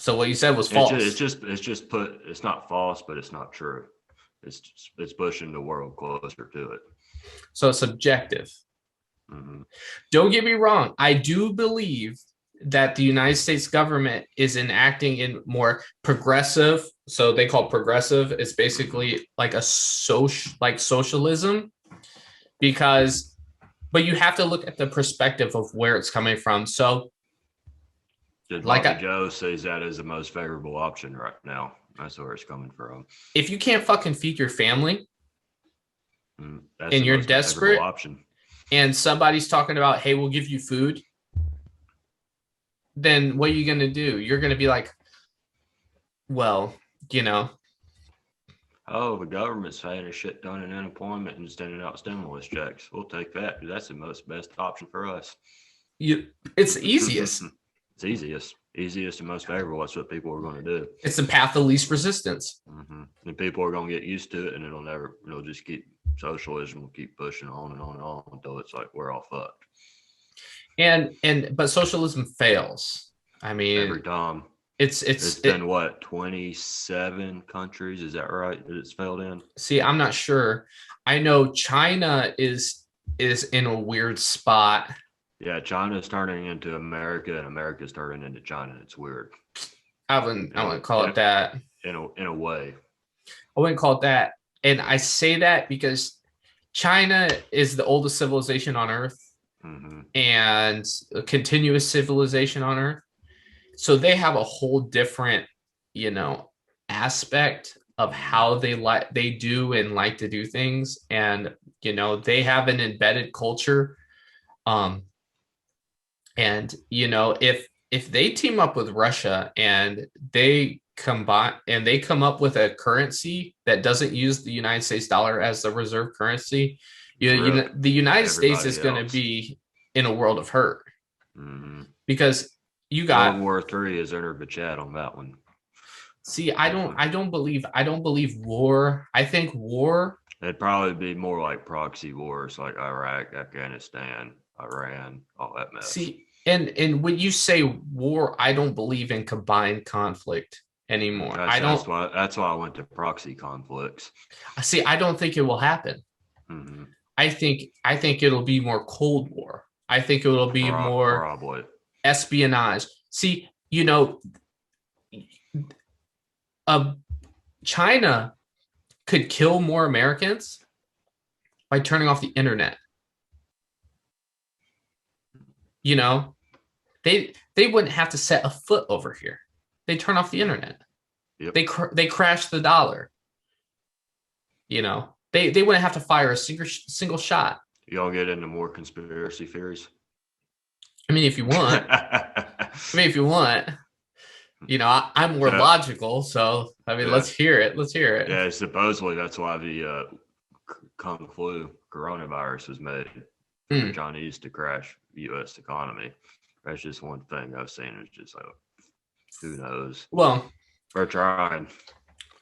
So what you said was false. It's not false, but it's not true. It's pushing the world closer to it. So it's subjective. Mm-hmm. Don't get me wrong. I do believe that the United States government is enacting in more progressive. So they call it progressive. It's basically like socialism, but you have to look at the perspective of where it's coming from. So, Joe says that is the most favorable option right now. That's where it's coming from. If you can't fucking feed your family, and you're desperate, option, and somebody's talking about, hey, we'll give you food, then what are you going to do? You're going to be like, well, you know. Oh, the government's paying a shit ton in unemployment and sending out stimulus checks. We'll take that. That's the best option for us. It's the easiest. It's easiest and most favorable. That's what people are going to do. It's the path of least resistance. Mm-hmm. And people are going to get used to it, and it'll just keep, socialism will keep pushing on and on and on until it's like we're all fucked. But socialism fails. I mean, every time. It's been what, 27 countries? Is that right? That it's failed in? See, I'm not sure. I know China is in a weird spot. Yeah, China's turning into America, and America's turning into China. It's weird. I wouldn't call it that. In a way. I wouldn't call it that. And I say that because China is the oldest civilization on Earth and a continuous civilization on Earth. So they have a whole different, aspect of how they do and like to do things. And, they have an embedded culture. And, if they team up with Russia and they combine and they come up with a currency that doesn't use the United States dollar as the reserve currency, the United States is going to be in a world of hurt because you got World War III has entered the chat on that one. See, I don't believe war. I think war. It'd probably be more like proxy wars, like Iraq, Afghanistan, Iran, all that mess. See, and when you say war, I don't believe in combined conflict anymore. That's why I went to proxy conflicts. See, I don't think it will happen. I think it'll be more Cold War. I think it'll be more probably espionage. See, China could kill more Americans by turning off the internet. They wouldn't have to set a foot over here. They turn off the internet. Yep. They crash the dollar. They wouldn't have to fire a single shot. Y'all get into more conspiracy theories? I mean, if you want. I'm more logical, so let's hear it. Yeah, supposedly that's why the Kung Flu coronavirus was made for the Chinese to crash the U.S. economy. That's just one thing I've seen. It's just like, who knows? Well, they're trying.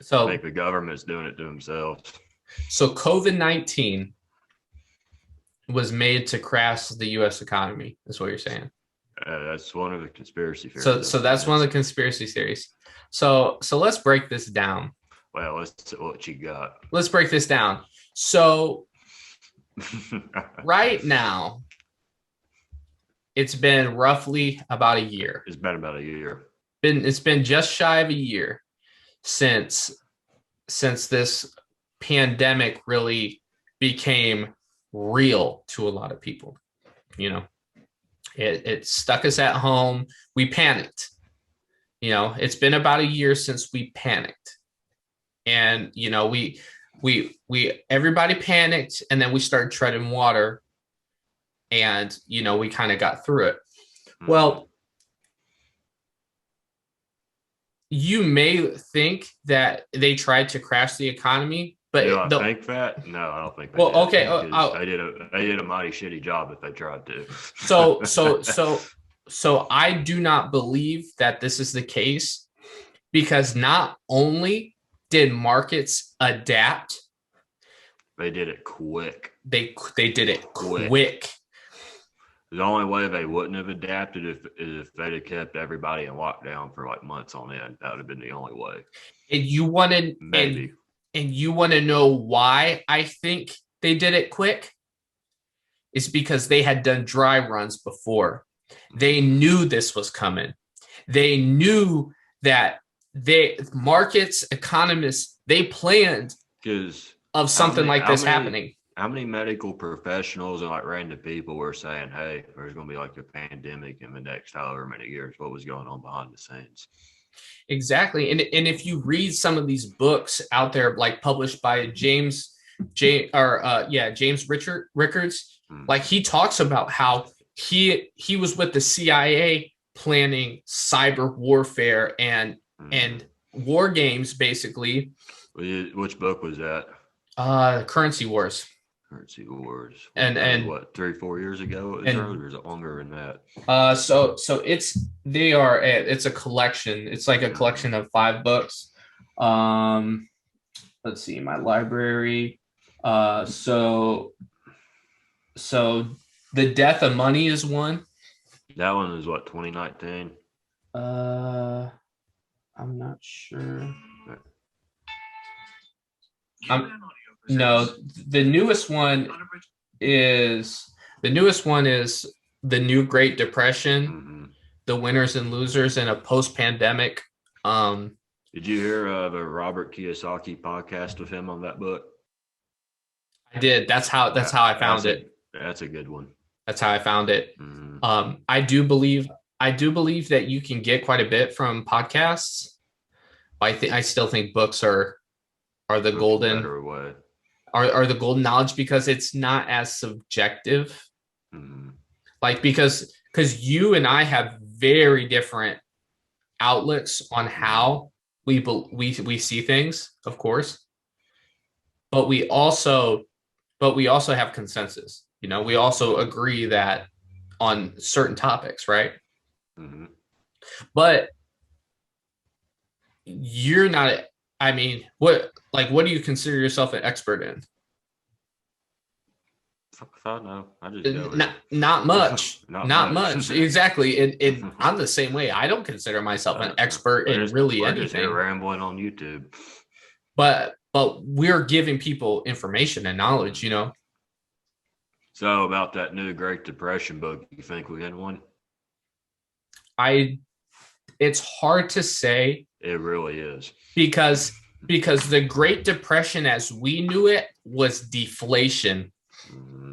So I think the government's doing it to themselves. So COVID-19 was made to crash the U.S. economy. That's what you're saying. That's one of the conspiracy theories. So that's one of the conspiracy theories. So let's break this down. Well, let's see what you got. Let's break this down. So right now, it's been roughly about a year. It's been about a year. It's been just shy of a year since this pandemic really became real to a lot of people. It stuck us at home. We panicked. It's been about a year since we panicked. And, we everybody panicked, and then we started treading water, and, we kind of got through it. Well, you may think that they tried to crash the economy, but I think that? No, I don't think that. Well, okay. They did a mighty shitty job if they tried to. So I do not believe that this is the case, because not only did markets adapt, they did it quick. They did it quick. The only way they wouldn't have adapted is if they'd have kept everybody in lockdown for like months on end. That would have been the only way. And you want to know why I think they did it quick? It's because they had done dry runs before. They knew this was coming. They knew that markets, economists, they planned of something like this happening. How many medical professionals and like random people were saying, hey, there's going to be like a pandemic in the next however many years? What was going on behind the scenes? Exactly. And if you read some of these books out there, like published by James Rickards, like he talks about how he was with the CIA planning cyber warfare and war games, basically. Which book was that? Currency Wars. Currency Wars. And what, 3-4 years ago? Or is it longer than that? So it's a collection. It's like a collection of 5 books. Let's see, my library. So The Death of Money is one. That one is what, 2019? I'm not sure. No, the newest one is The New Great Depression, the winners and losers in a post-pandemic Did you hear of a Robert Kiyosaki podcast with him on that book? I did. That's how I found it. That's a good one. That's how I found it. Mm-hmm. I do believe that you can get quite a bit from podcasts. I still think books are the golden way. Are the golden knowledge, because it's not as subjective. Mm-hmm. Like because you and I have very different outlooks on how we see things, of course, but we also have consensus. You know, we also agree that on certain topics, right? Mm-hmm. But you're not. I mean, what do you consider yourself an expert in? I know. I just go not much. not much. much. Exactly. And I'm the same way. I don't consider myself an expert in really anything. Just here rambling on YouTube. But we're giving people information and knowledge, you know. So about that new Great Depression book, you think we in one? It's hard to say. It really is. Because the Great Depression as we knew it was deflation. Mm-hmm.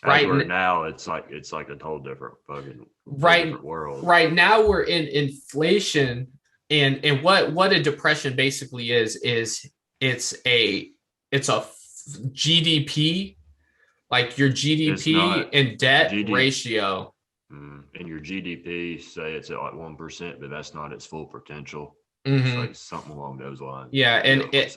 Right now, it's like a whole different fucking different world. Right now, we're in inflation, and what a depression basically is it's a GDP, like your GDP and debt ratio. And your GDP, say it's at like 1%, but that's not its full potential. Mm-hmm. It's like something along those lines. Yeah, and it's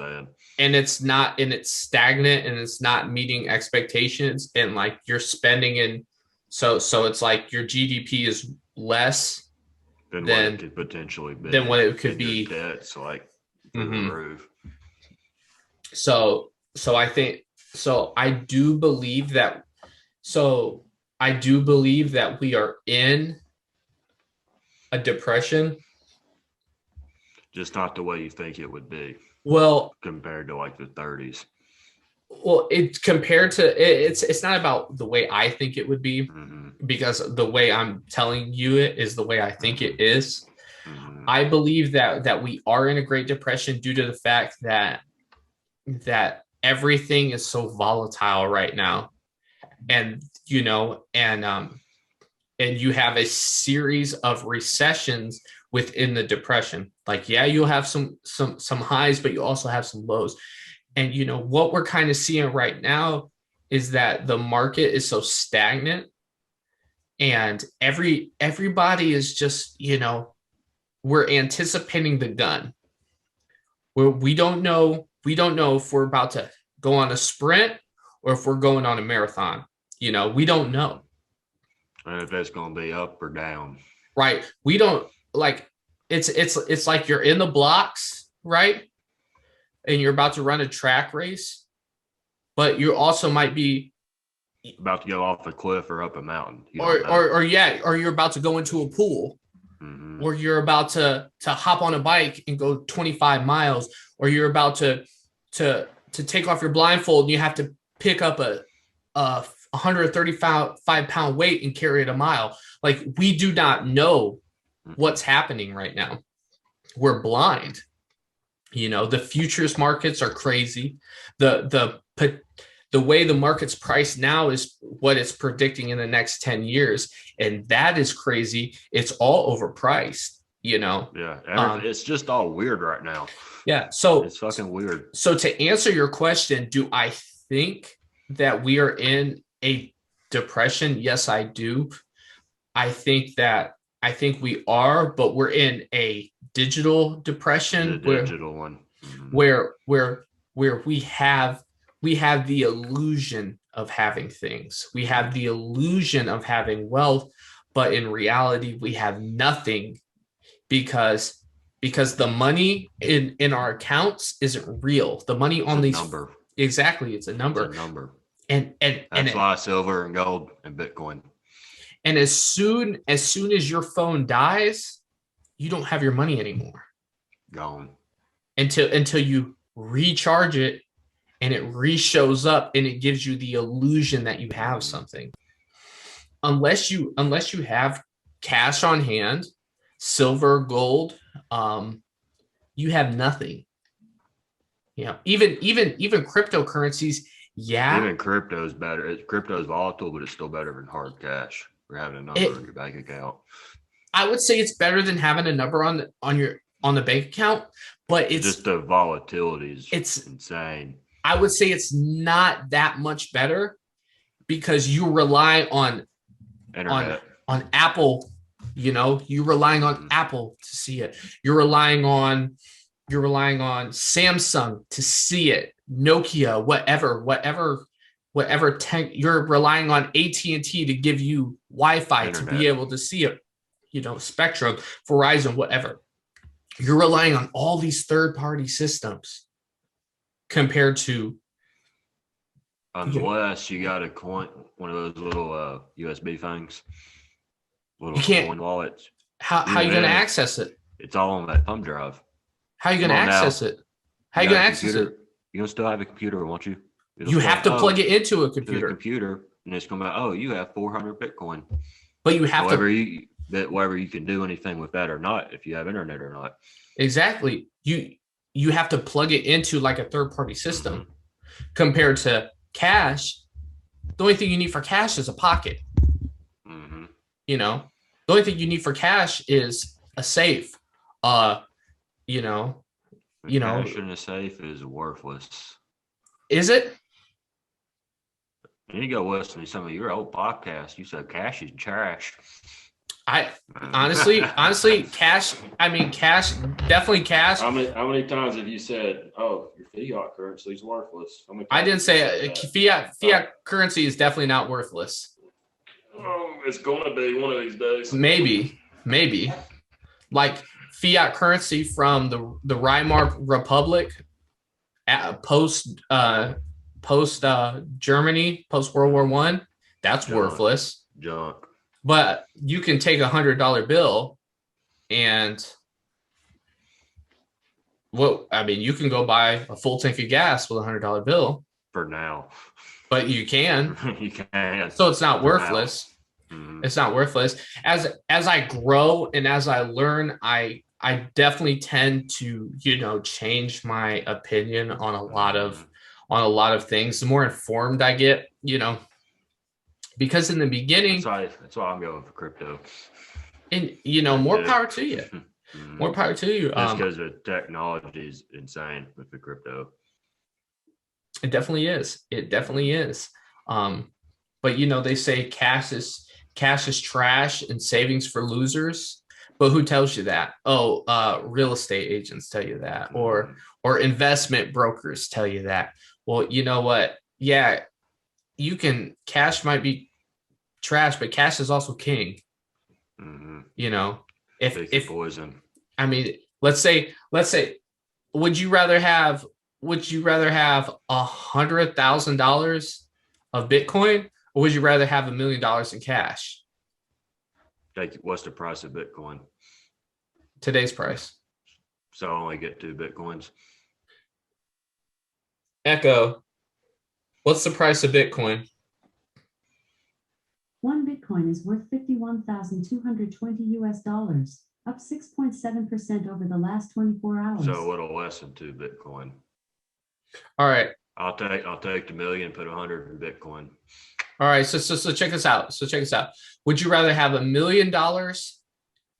not, and it's stagnant, and it's not meeting expectations, and like you're spending in, so it's like your GDP is less than what it could potentially be. Than what it could be. Debt's like through the roof. So I think, so I do believe that. So I do believe that we are in a depression. Just not the way you think it would be. Well, compared to like the 30s. Well, it's compared to it's not about the way I think it would be, because the way I'm telling you it is the way I think it is. I believe that we are in a Great Depression due to the fact that everything is so volatile right now, and you know, and you have a series of recessions within the depression. Like, yeah, you'll have some highs, but you also have some lows. And you know what we're kind of seeing right now is that the market is so stagnant, and everybody is just, you know, we're anticipating the gun. We don't know if we're about to go on a sprint or if we're going on a marathon. You know, we don't know. And if it's going to be up or down. Right. We don't, like, it's like you're in the blocks, right? And you're about to run a track race, but you also might be about to go off a cliff or up a mountain. Or you're about to go into a pool. Or you're about to hop on a bike and go 25 miles, or you're about to take off your blindfold and you have to pick up a 135-pound weight and carry it a mile. Like, we do not know what's happening right now. We're blind. You know, the futures markets are crazy. The way the market's priced now is what it's predicting in the next 10 years. And that is crazy. It's all overpriced, you know? Yeah. It's just all weird right now. Yeah. So it's fucking weird. So to answer your question, do I think that we are in a depression? Yes, I do. I think we are, but we're in a digital depression. The digital one. Where we have the illusion of having things. We have the illusion of having wealth, but in reality, we have nothing, because the money in our accounts isn't real. The money on these number. Exactly, it's a number. It's a number. And that's why silver and gold and Bitcoin. And as soon as your phone dies, you don't have your money anymore. Gone. Until you recharge it and it re-shows up and it gives you the illusion that you have something. Unless you have cash on hand, silver, gold, you have nothing. Even cryptocurrencies, Even crypto is better. Crypto is volatile, but it's still better than hard cash or having a number in your bank account. I would say it's better than having a number on the bank account, but it's just the volatility is insane. I would say it's not that much better because you rely on internet, on Apple. You're relying on Apple to see it. You're relying on Samsung to see it. Nokia, whatever tech. You're relying on AT&T to give you Wi-Fi to be able to see it. Spectrum, Verizon, whatever. You're relying on all these third-party systems compared to unless you got a coin, one of those little USB things, little coin wallets. How are you going to access it? It's all on that thumb drive. How are you going to access it? How are you going to access it? You'll still have a computer, won't you? You have to plug it into a computer. And it's going to be, oh, you have 400 Bitcoin. But you have whether you can do anything with that or not, if you have internet or not. Exactly. You have to plug it into like a third-party system. Compared to cash. The only thing you need for cash is a pocket. The only thing you need for cash is a safe. Cash in a safe is worthless. Is it? You go listen to some of your old podcasts. You said cash is trash. I honestly, cash. I mean, cash, definitely cash. How many times have you said, "Oh, your fiat currency is worthless"? I didn't say fiat currency is definitely not worthless. Oh, it's going to be one of these days. Maybe, like fiat currency from the Weimar Republic, post Germany, post World War I. That's worthless. Junk. But you can take $100 bill and you can go buy a full tank of gas with $100 bill. For now. But you can. You can. So it's not worthless. It's not worthless. As I grow and as I learn, I definitely tend to, change my opinion on a lot of things. The more informed I get, because in the beginning, that's why I'm going for crypto. And more power to you. More power to you. Just because the technology is insane with the crypto. It definitely is. But they say cash is trash and savings for losers. But who tells you that? Oh, real estate agents tell you that, or investment brokers tell you that. Well, you know what? Yeah, cash might be trash, but cash is also king. If poison. I mean, let's say, would you rather have $100,000 of Bitcoin, or would you rather have $1 million in cash? What's the price of Bitcoin? Today's price. So I only get 2 Bitcoins. Echo, what's the price of Bitcoin? 1 Bitcoin is worth $51,220 up 6.7% over the last 24 hours. So a little less than 2 Bitcoin. All right. I'll take the million, put 100 in Bitcoin. All right. So check this out. Would you rather have $1 million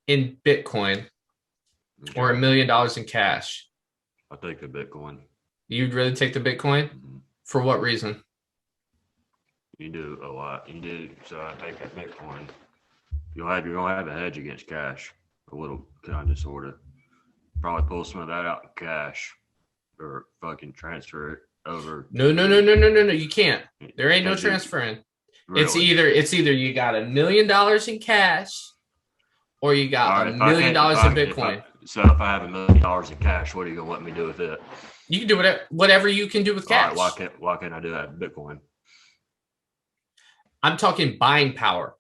in Bitcoin or $1 million in cash? I'll take the Bitcoin. You'd really take the Bitcoin? For what reason? You do a lot. So I take that Bitcoin. You're gonna have a hedge against cash. A little kind of sort of. Probably pull some of that out in cash or fucking transfer it over. No. You can't. There ain't no transferring. Really? It's either you got $1 million in cash or you got $1 million in Bitcoin. So if I have $1 million in cash, what are you gonna let me do with it? You can do whatever you can do with cash. All right, why can't I do that with Bitcoin? I'm talking buying power.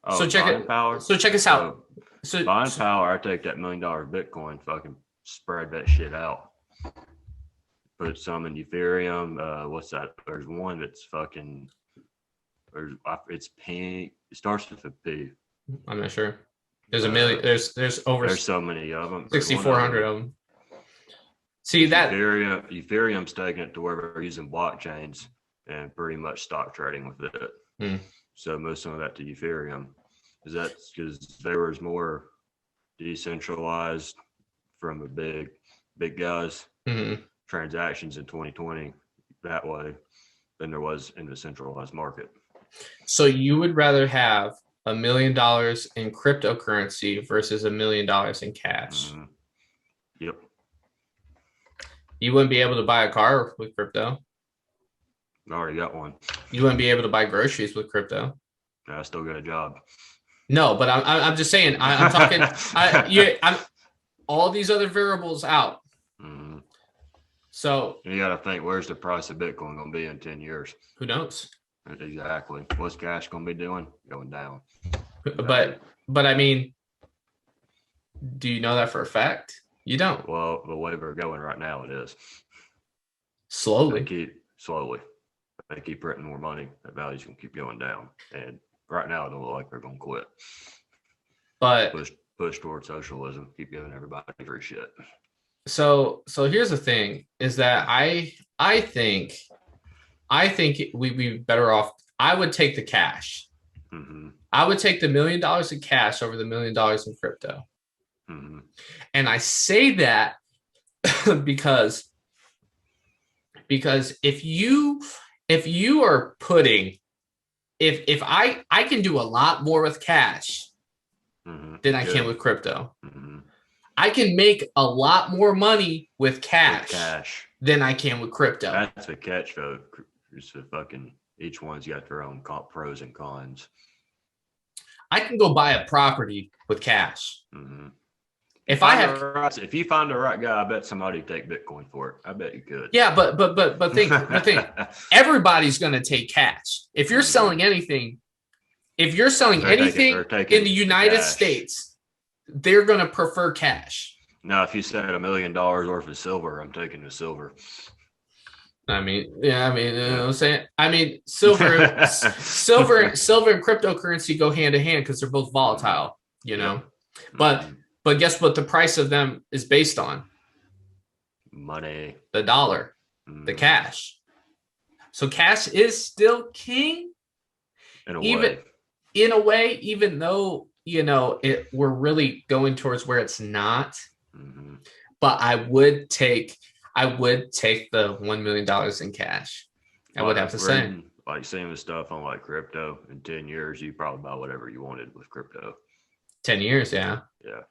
Oh, So check us out. So buying power, I take that $1 million Bitcoin, fucking spread that shit out. Put some in Ethereum. What's that? There's one that's fucking. It's pink. It starts with a P. I'm not sure. There's a million. There's over. There's so many of them. 6,400 of them. See that Ethereum's taking it to where we're using blockchains and pretty much stock trading with it. Hmm. So most of that to Ethereum. Is that because there was more decentralized from the big guys transactions in 2020 that way than there was in the centralized market. So you would rather have $1 million in cryptocurrency versus $1 million in cash? Yep. You wouldn't be able to buy a car with crypto. I already got one. You wouldn't be able to buy groceries with crypto. I still got a job. No, but I'm just saying. I'm talking. I'm all these other variables out. Mm-hmm. So you got to think, where's the price of Bitcoin going to be in 10 years? Who knows? Exactly. What's cash going to be doing? Going down. But I mean, do you know that for a fact? You don't. Well, the way we're going right now, it is. Slowly. They keep printing more money. That value's going to keep going down. And right now, it don't look like they're going to quit. But push towards socialism. Keep giving everybody free shit. So here's the thing: is that I think we'd be better off. I would take the cash. Mm-hmm. I would take the $1 million in cash over the $1 million in crypto. Mm-hmm. And I say that because if you are putting, if I can do a lot more with cash than I can with crypto. Mm-hmm. I can make a lot more money with cash than I can with crypto. That's a catch, though. It's a fucking, each one's got their own pros and cons. I can go buy a property with cash. Mm-hmm. If you find the right guy, I bet somebody would take Bitcoin for it. I bet you could. Yeah, but think, everybody's going to take cash. If you're selling anything, in the United States, they're going to prefer cash. Now, if you said $1 million worth of silver, I'm taking the silver. You know what I'm saying? Silver and cryptocurrency go hand in hand because they're both volatile, you know. Yeah. But guess what the price of them is based on? Money. The dollar, the cash. So cash is still king. In a way, even though, you know, we're really going towards where it's not. Mm-hmm. But I would take the $1 million in cash. I would have to say. Like seeing the stuff on like crypto in 10 years, you probably buy whatever you wanted with crypto. 10 years, yeah. Yeah.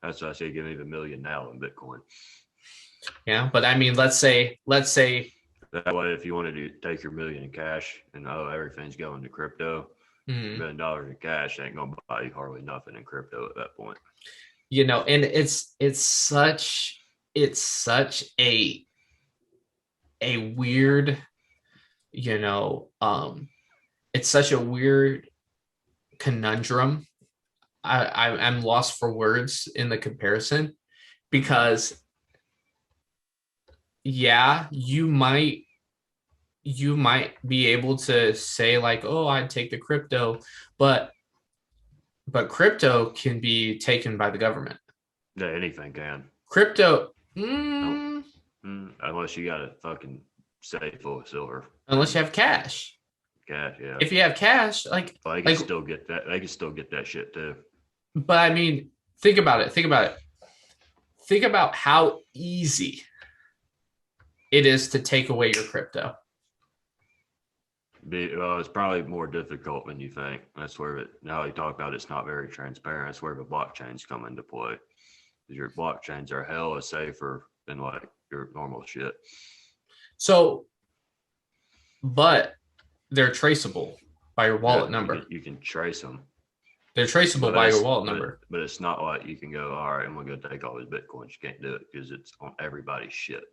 That's why I say give me the $1 million now in Bitcoin. Yeah, but let's say that way, if you wanted to take your $1 million in cash and everything's going to crypto, $1 million in cash ain't gonna buy you hardly nothing in crypto at that point. You know, and it's such a weird, you know, it's such a weird conundrum. I'm lost for words in the comparison because yeah, you might be able to say like, oh, I'd take the crypto, but crypto can be taken by the government. Yeah, anything can. Crypto, unless you got a fucking safe full of silver. Unless you have cash. Cash, yeah. If you have cash, they can still get that. They can still get that shit too. But think about it. Think about how easy it is to take away your crypto. It's probably more difficult than you think. That's where now you talk about it's not very transparent. That's where the blockchains come into play. Your blockchains are hella safer than like your normal shit. So, but they're traceable by your wallet number. You can trace them. They're traceable by your wallet number. But it's not like you can go, all right, I'm gonna go take all these Bitcoins. You can't do it because it's on everybody's shit.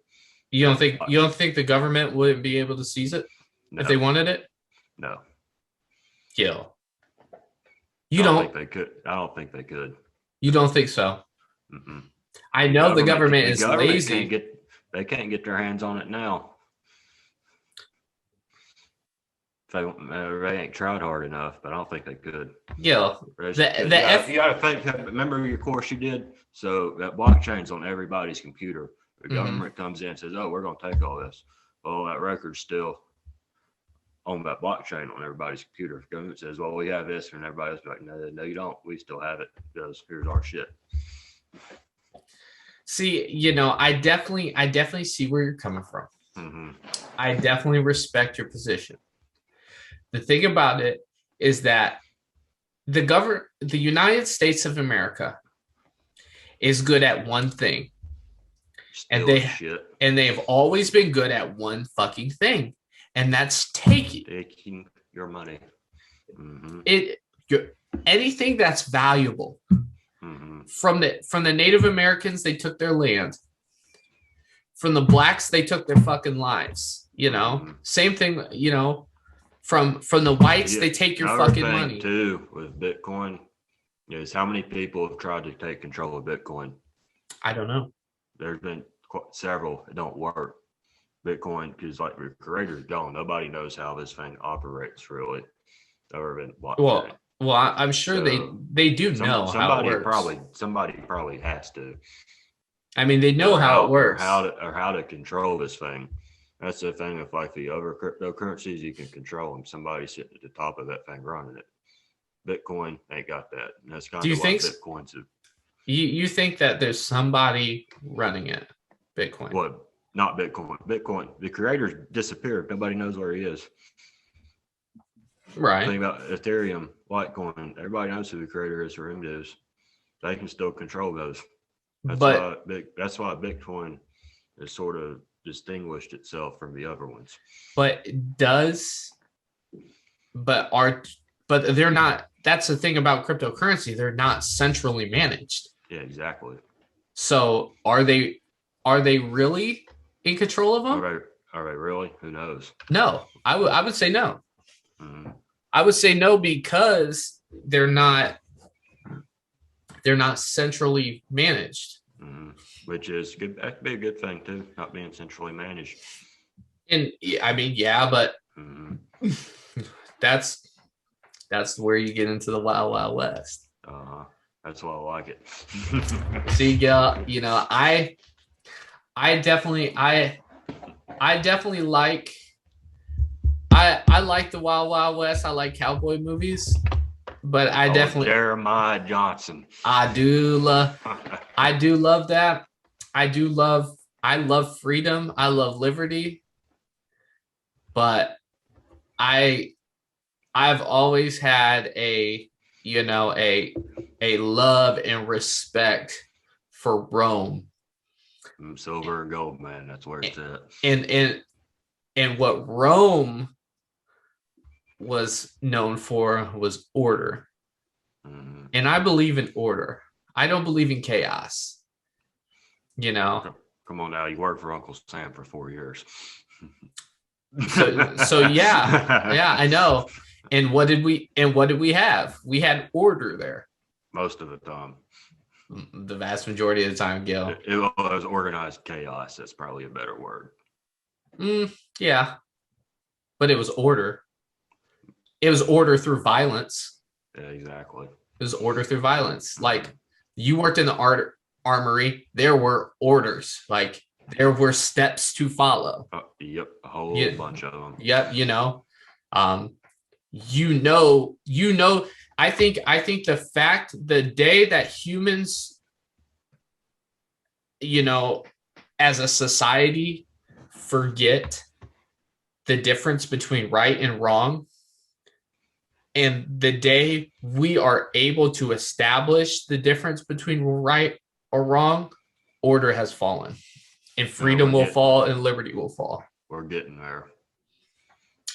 You don't think the government wouldn't be able to seize it if they wanted it? No. Gill. I don't think they could. I don't think they could. You don't think so? Mm-mm. I know the government is lazy. They can't get their hands on it now. They ain't tried hard enough, but I don't think they could. Yeah, you got to think. Remember your course you did. So that blockchain's on everybody's computer. The government comes in and says, "Oh, we're going to take all this." Well, that record's still on that blockchain on everybody's computer. The government says, "Well, we have this," and everybody else be like, "No, you don't. We still have it because here's our shit." See, I definitely see where you're coming from. Mm-hmm. I definitely respect your position. The thing about it is that the United States of America is good at one thing. And they've always been good at one fucking thing, and that's taking your money. Mm-hmm. Anything that's valuable. Mm-hmm. From the Native Americans, they took their land. From the blacks, they took their fucking lives. Same thing. From the whites, they take your fucking money. Too with Bitcoin is how many people have tried to take control of Bitcoin. I don't know. There's been several. It don't work. Bitcoin, because like the creator's gone. Nobody knows how this thing operates really. Well, I'm sure they do know how it works. Somebody probably has to. I mean, they know how it works. Or how to control this thing. That's the thing with like the other cryptocurrencies, you can control them. Somebody's sitting at the top of that thing running it. Bitcoin ain't got that. And that's kind of what Bitcoin's. You think that there's somebody running it? Bitcoin. What? Not Bitcoin. Bitcoin. The creator's disappeared. Nobody knows where he is. Right. Think about Ethereum, Litecoin. Everybody knows who the creator is or who it is. They can still control those. That's why Bitcoin is sort of distinguished itself from the other ones. But they're not. That's the thing about cryptocurrency. They're not centrally managed. Yeah, exactly. So are they really in control of them? Are they really? Who knows? No, I would say no. Mm-hmm. I would say no because they're not centrally managed. Mm-hmm. Which is good. That could be a good thing too, not being centrally managed. And I mean, yeah, but that's where you get into the wild, wild west. That's why I like it. See, I definitely like. I like the Wild Wild West. I like cowboy movies, but I definitely Jeremiah Johnson. I do love that. I love freedom. I love liberty. But I've always had a love and respect for Rome. Silver and gold, man. That's where it's at. And what Rome was known for was order. Mm-hmm. And I believe in order. I don't believe in chaos. Come on now, you worked for Uncle Sam for 4 years. So yeah, I know. And what did we have? We had order there. Most of the time. The vast majority of the time, Gil. It was organized chaos. That's probably a better word. Yeah. But it was order. It was order through violence. Yeah, exactly. It was order through violence. Like, you worked in the armory. There were orders. Like, there were steps to follow. Yep, a whole bunch of them. Yep, I think the day that humans, as a society, forget the difference between right and wrong, and the day we are able to establish the difference between right or wrong, order has fallen, and freedom will fall and liberty will fall. We're getting there.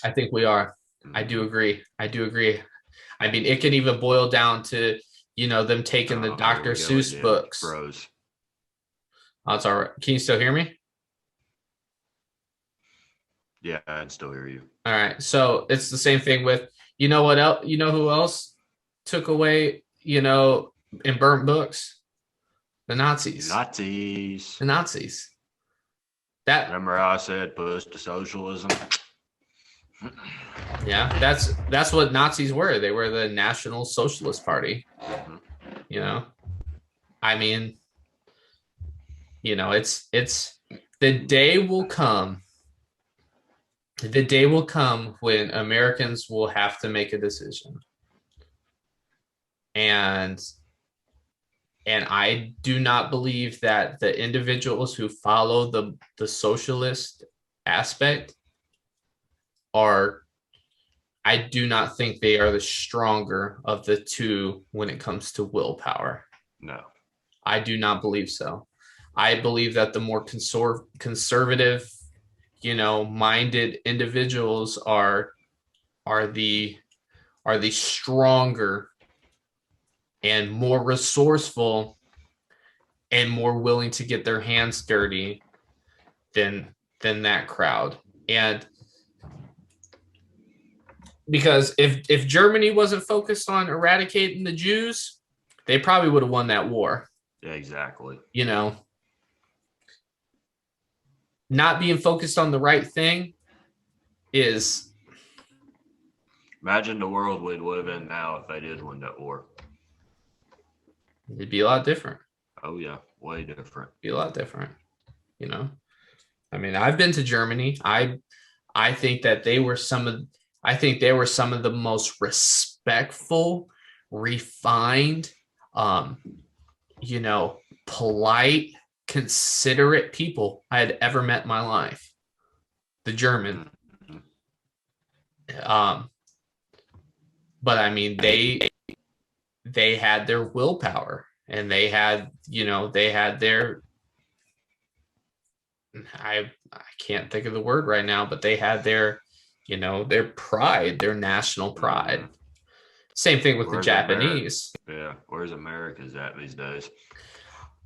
I think we are. I do agree. I mean, it can even boil down to, them taking the Dr. Seuss books. Froze. Oh, it's all right. Can you still hear me? Yeah, I can still hear you. All right. So it's the same thing with, what else? Who else took away, and burnt books? The Nazis. The Nazis. Remember how I said push to socialism? Yeah, that's what Nazis were. They were the National Socialist Party. I mean, you know, it's the day will come. The day will come when Americans will have to make a decision. And I do not believe that the individuals who follow the socialist aspect are, I do not think they are the stronger of the two when it comes to willpower. No. I do not believe so. I believe that the more conservative, minded individuals are the stronger and more resourceful and more willing to get their hands dirty than that crowd. And because if Germany wasn't focused on eradicating the Jews, they probably would have won that war. Yeah, exactly. Not being focused on the right thing is. Imagine the world we'd live in now if they did win that war. It'd be a lot different. Oh yeah, way different. Be a lot different. I mean, I've been to Germany. I think that they were some of the most respectful, refined, polite, considerate people I had ever met in my life. The German. But I mean, they had their willpower, and they had their, I can't think of the word right now, but they had their pride, their national pride. Same thing with the Japanese. Where's America's at these days?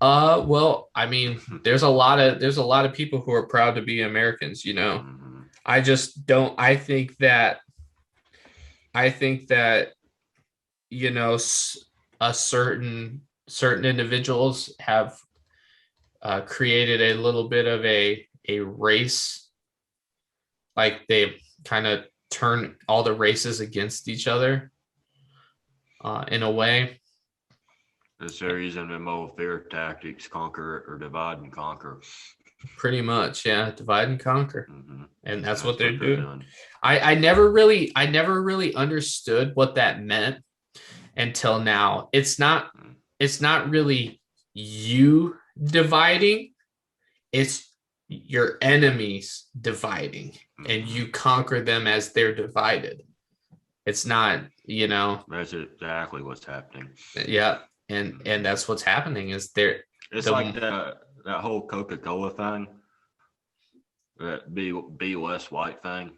Well, I mean, there's a lot of people who are proud to be Americans, I just don't. I think that a certain individuals have created a little bit of a race, like they've kind of turned all the races against each other in a way. They're using them old fear tactics, conquer or divide and conquer. Pretty much, yeah, divide and conquer. And that's what they're doing. I never really understood what that meant until now. It's not really you dividing, it's your enemies dividing, and you conquer them as they're divided. It's not, That's exactly what's happening. Yeah, and that's what's happening is there. It's like that whole Coca-Cola thing, that be less white thing.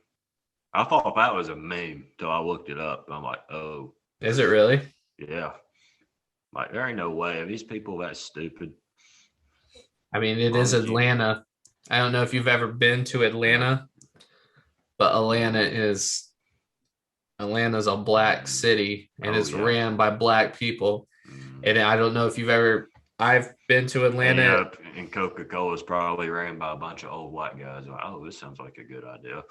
I thought that was a meme till I looked it up. I'm like, oh. Is it really? Yeah. Like, there ain't no way. Are these people that stupid? I mean, it is Atlanta. I don't know if you've ever been to Atlanta, but Atlanta's a black city, and it's ran by black people. And I don't know if I've been to Atlanta. And Coca-Cola is probably ran by a bunch of old white guys. Like, oh, this sounds like a good idea.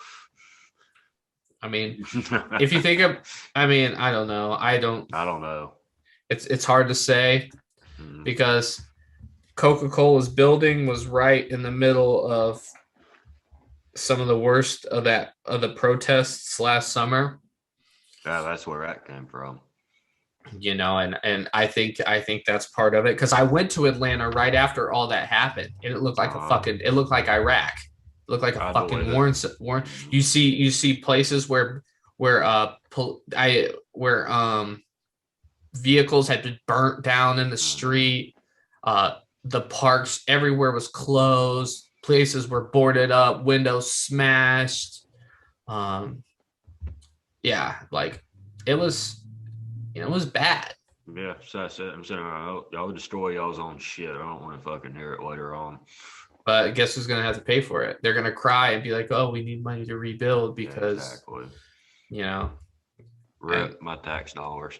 I mean, if you think of, I mean, I don't know. I don't know. It's hard to say because Coca-Cola's building was right in the middle of some of the worst of the protests last summer. Yeah, that's where that came from. And I think that's part of it, because I went to Atlanta right after all that happened, and it looked like it looked like Iraq. It looked like a fucking war. You see places where vehicles had been burnt down in the street. The parks everywhere was closed. Places were boarded up, windows smashed. Yeah, like it was bad. Yeah, so I'm saying, y'all destroy y'all's own shit. I don't want to fucking hear it later on. But guess who's gonna have to pay for it? They're gonna cry and be like, "Oh, we need money to rebuild," because rip my tax dollars.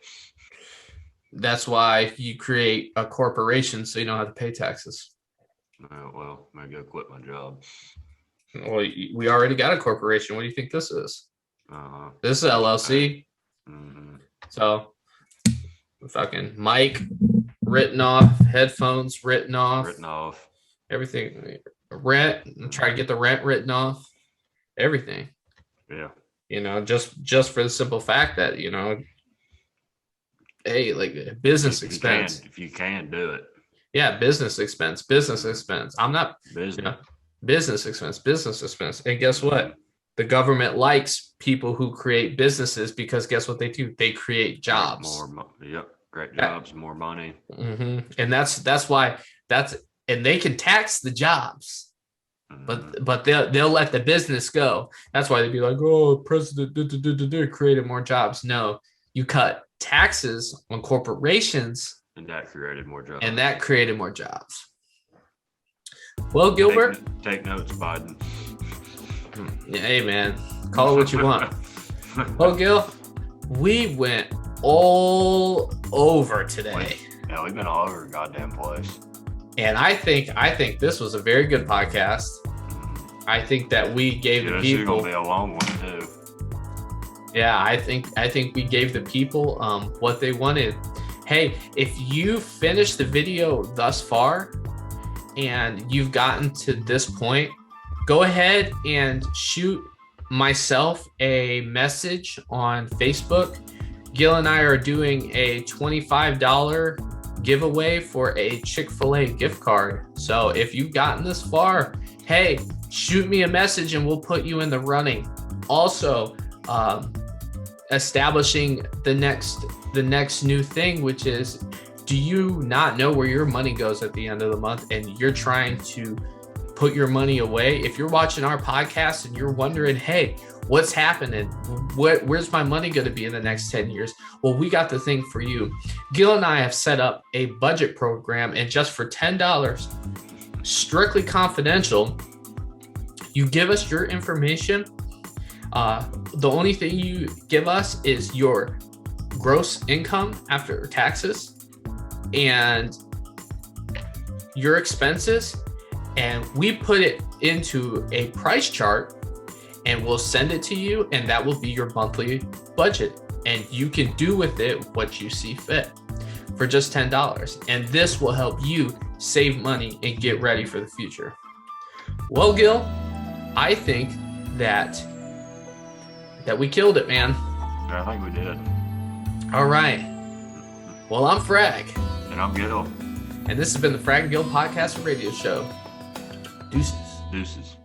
That's why you create a corporation so you don't have to pay taxes. Well, maybe I'll quit my job. Well, we already got a corporation. What do you think this is? This is LLC. So, fucking mic written off, headphones written off. everything, rent, and try to get the rent written off, everything. Yeah. You know, just for the simple fact that, you know, hey, like business expense. If you can do it. Yeah, business expense. I'm not Business. You know, business expense. And guess what? The government likes people who create businesses because guess what they do? They create jobs. Great jobs, more money. And that's why and they can tax the jobs. But they'll let the business go. That's why they'd be like, oh, president created more jobs. No, you cut taxes on corporations, and that created more jobs. Well, Gilbert, take notes, Biden. Hey man, call it what you want. Well, Gil, we went all over today. Yeah, we've been all over the goddamn place. And I think this was a very good podcast. I think that we gave the people. This is gonna be a long one too. Yeah, I think we gave the people what they wanted. Hey, if you finished the video thus far and you've gotten to this point, go ahead and shoot myself a message on Facebook. Gil and I are doing a $25 giveaway for a Chick-fil-A gift card. So if you've gotten this far, hey, shoot me a message and we'll put you in the running. Also, establishing the next new thing, which is, do you not know where your money goes at the end of the month and you're trying to put your money away? If you're watching our podcast and you're wondering, hey, what's happening? Where's my money going to be in the next 10 years? Well, we got the thing for you. Gil and I have set up a budget program, and just for $10, strictly confidential, you give us your information. The only thing you give us is your gross income after taxes and your expenses, and we put it into a price chart and we'll send it to you, and that will be your monthly budget, and you can do with it what you see fit for just $10. And this will help you save money and get ready for the future. Well, Gil, I think that we killed it, man. Yeah, I think we did. All right. Well, I'm Frag. And I'm Gil. And this has been the Frag and Gill podcast and radio show. Deuces. Deuces.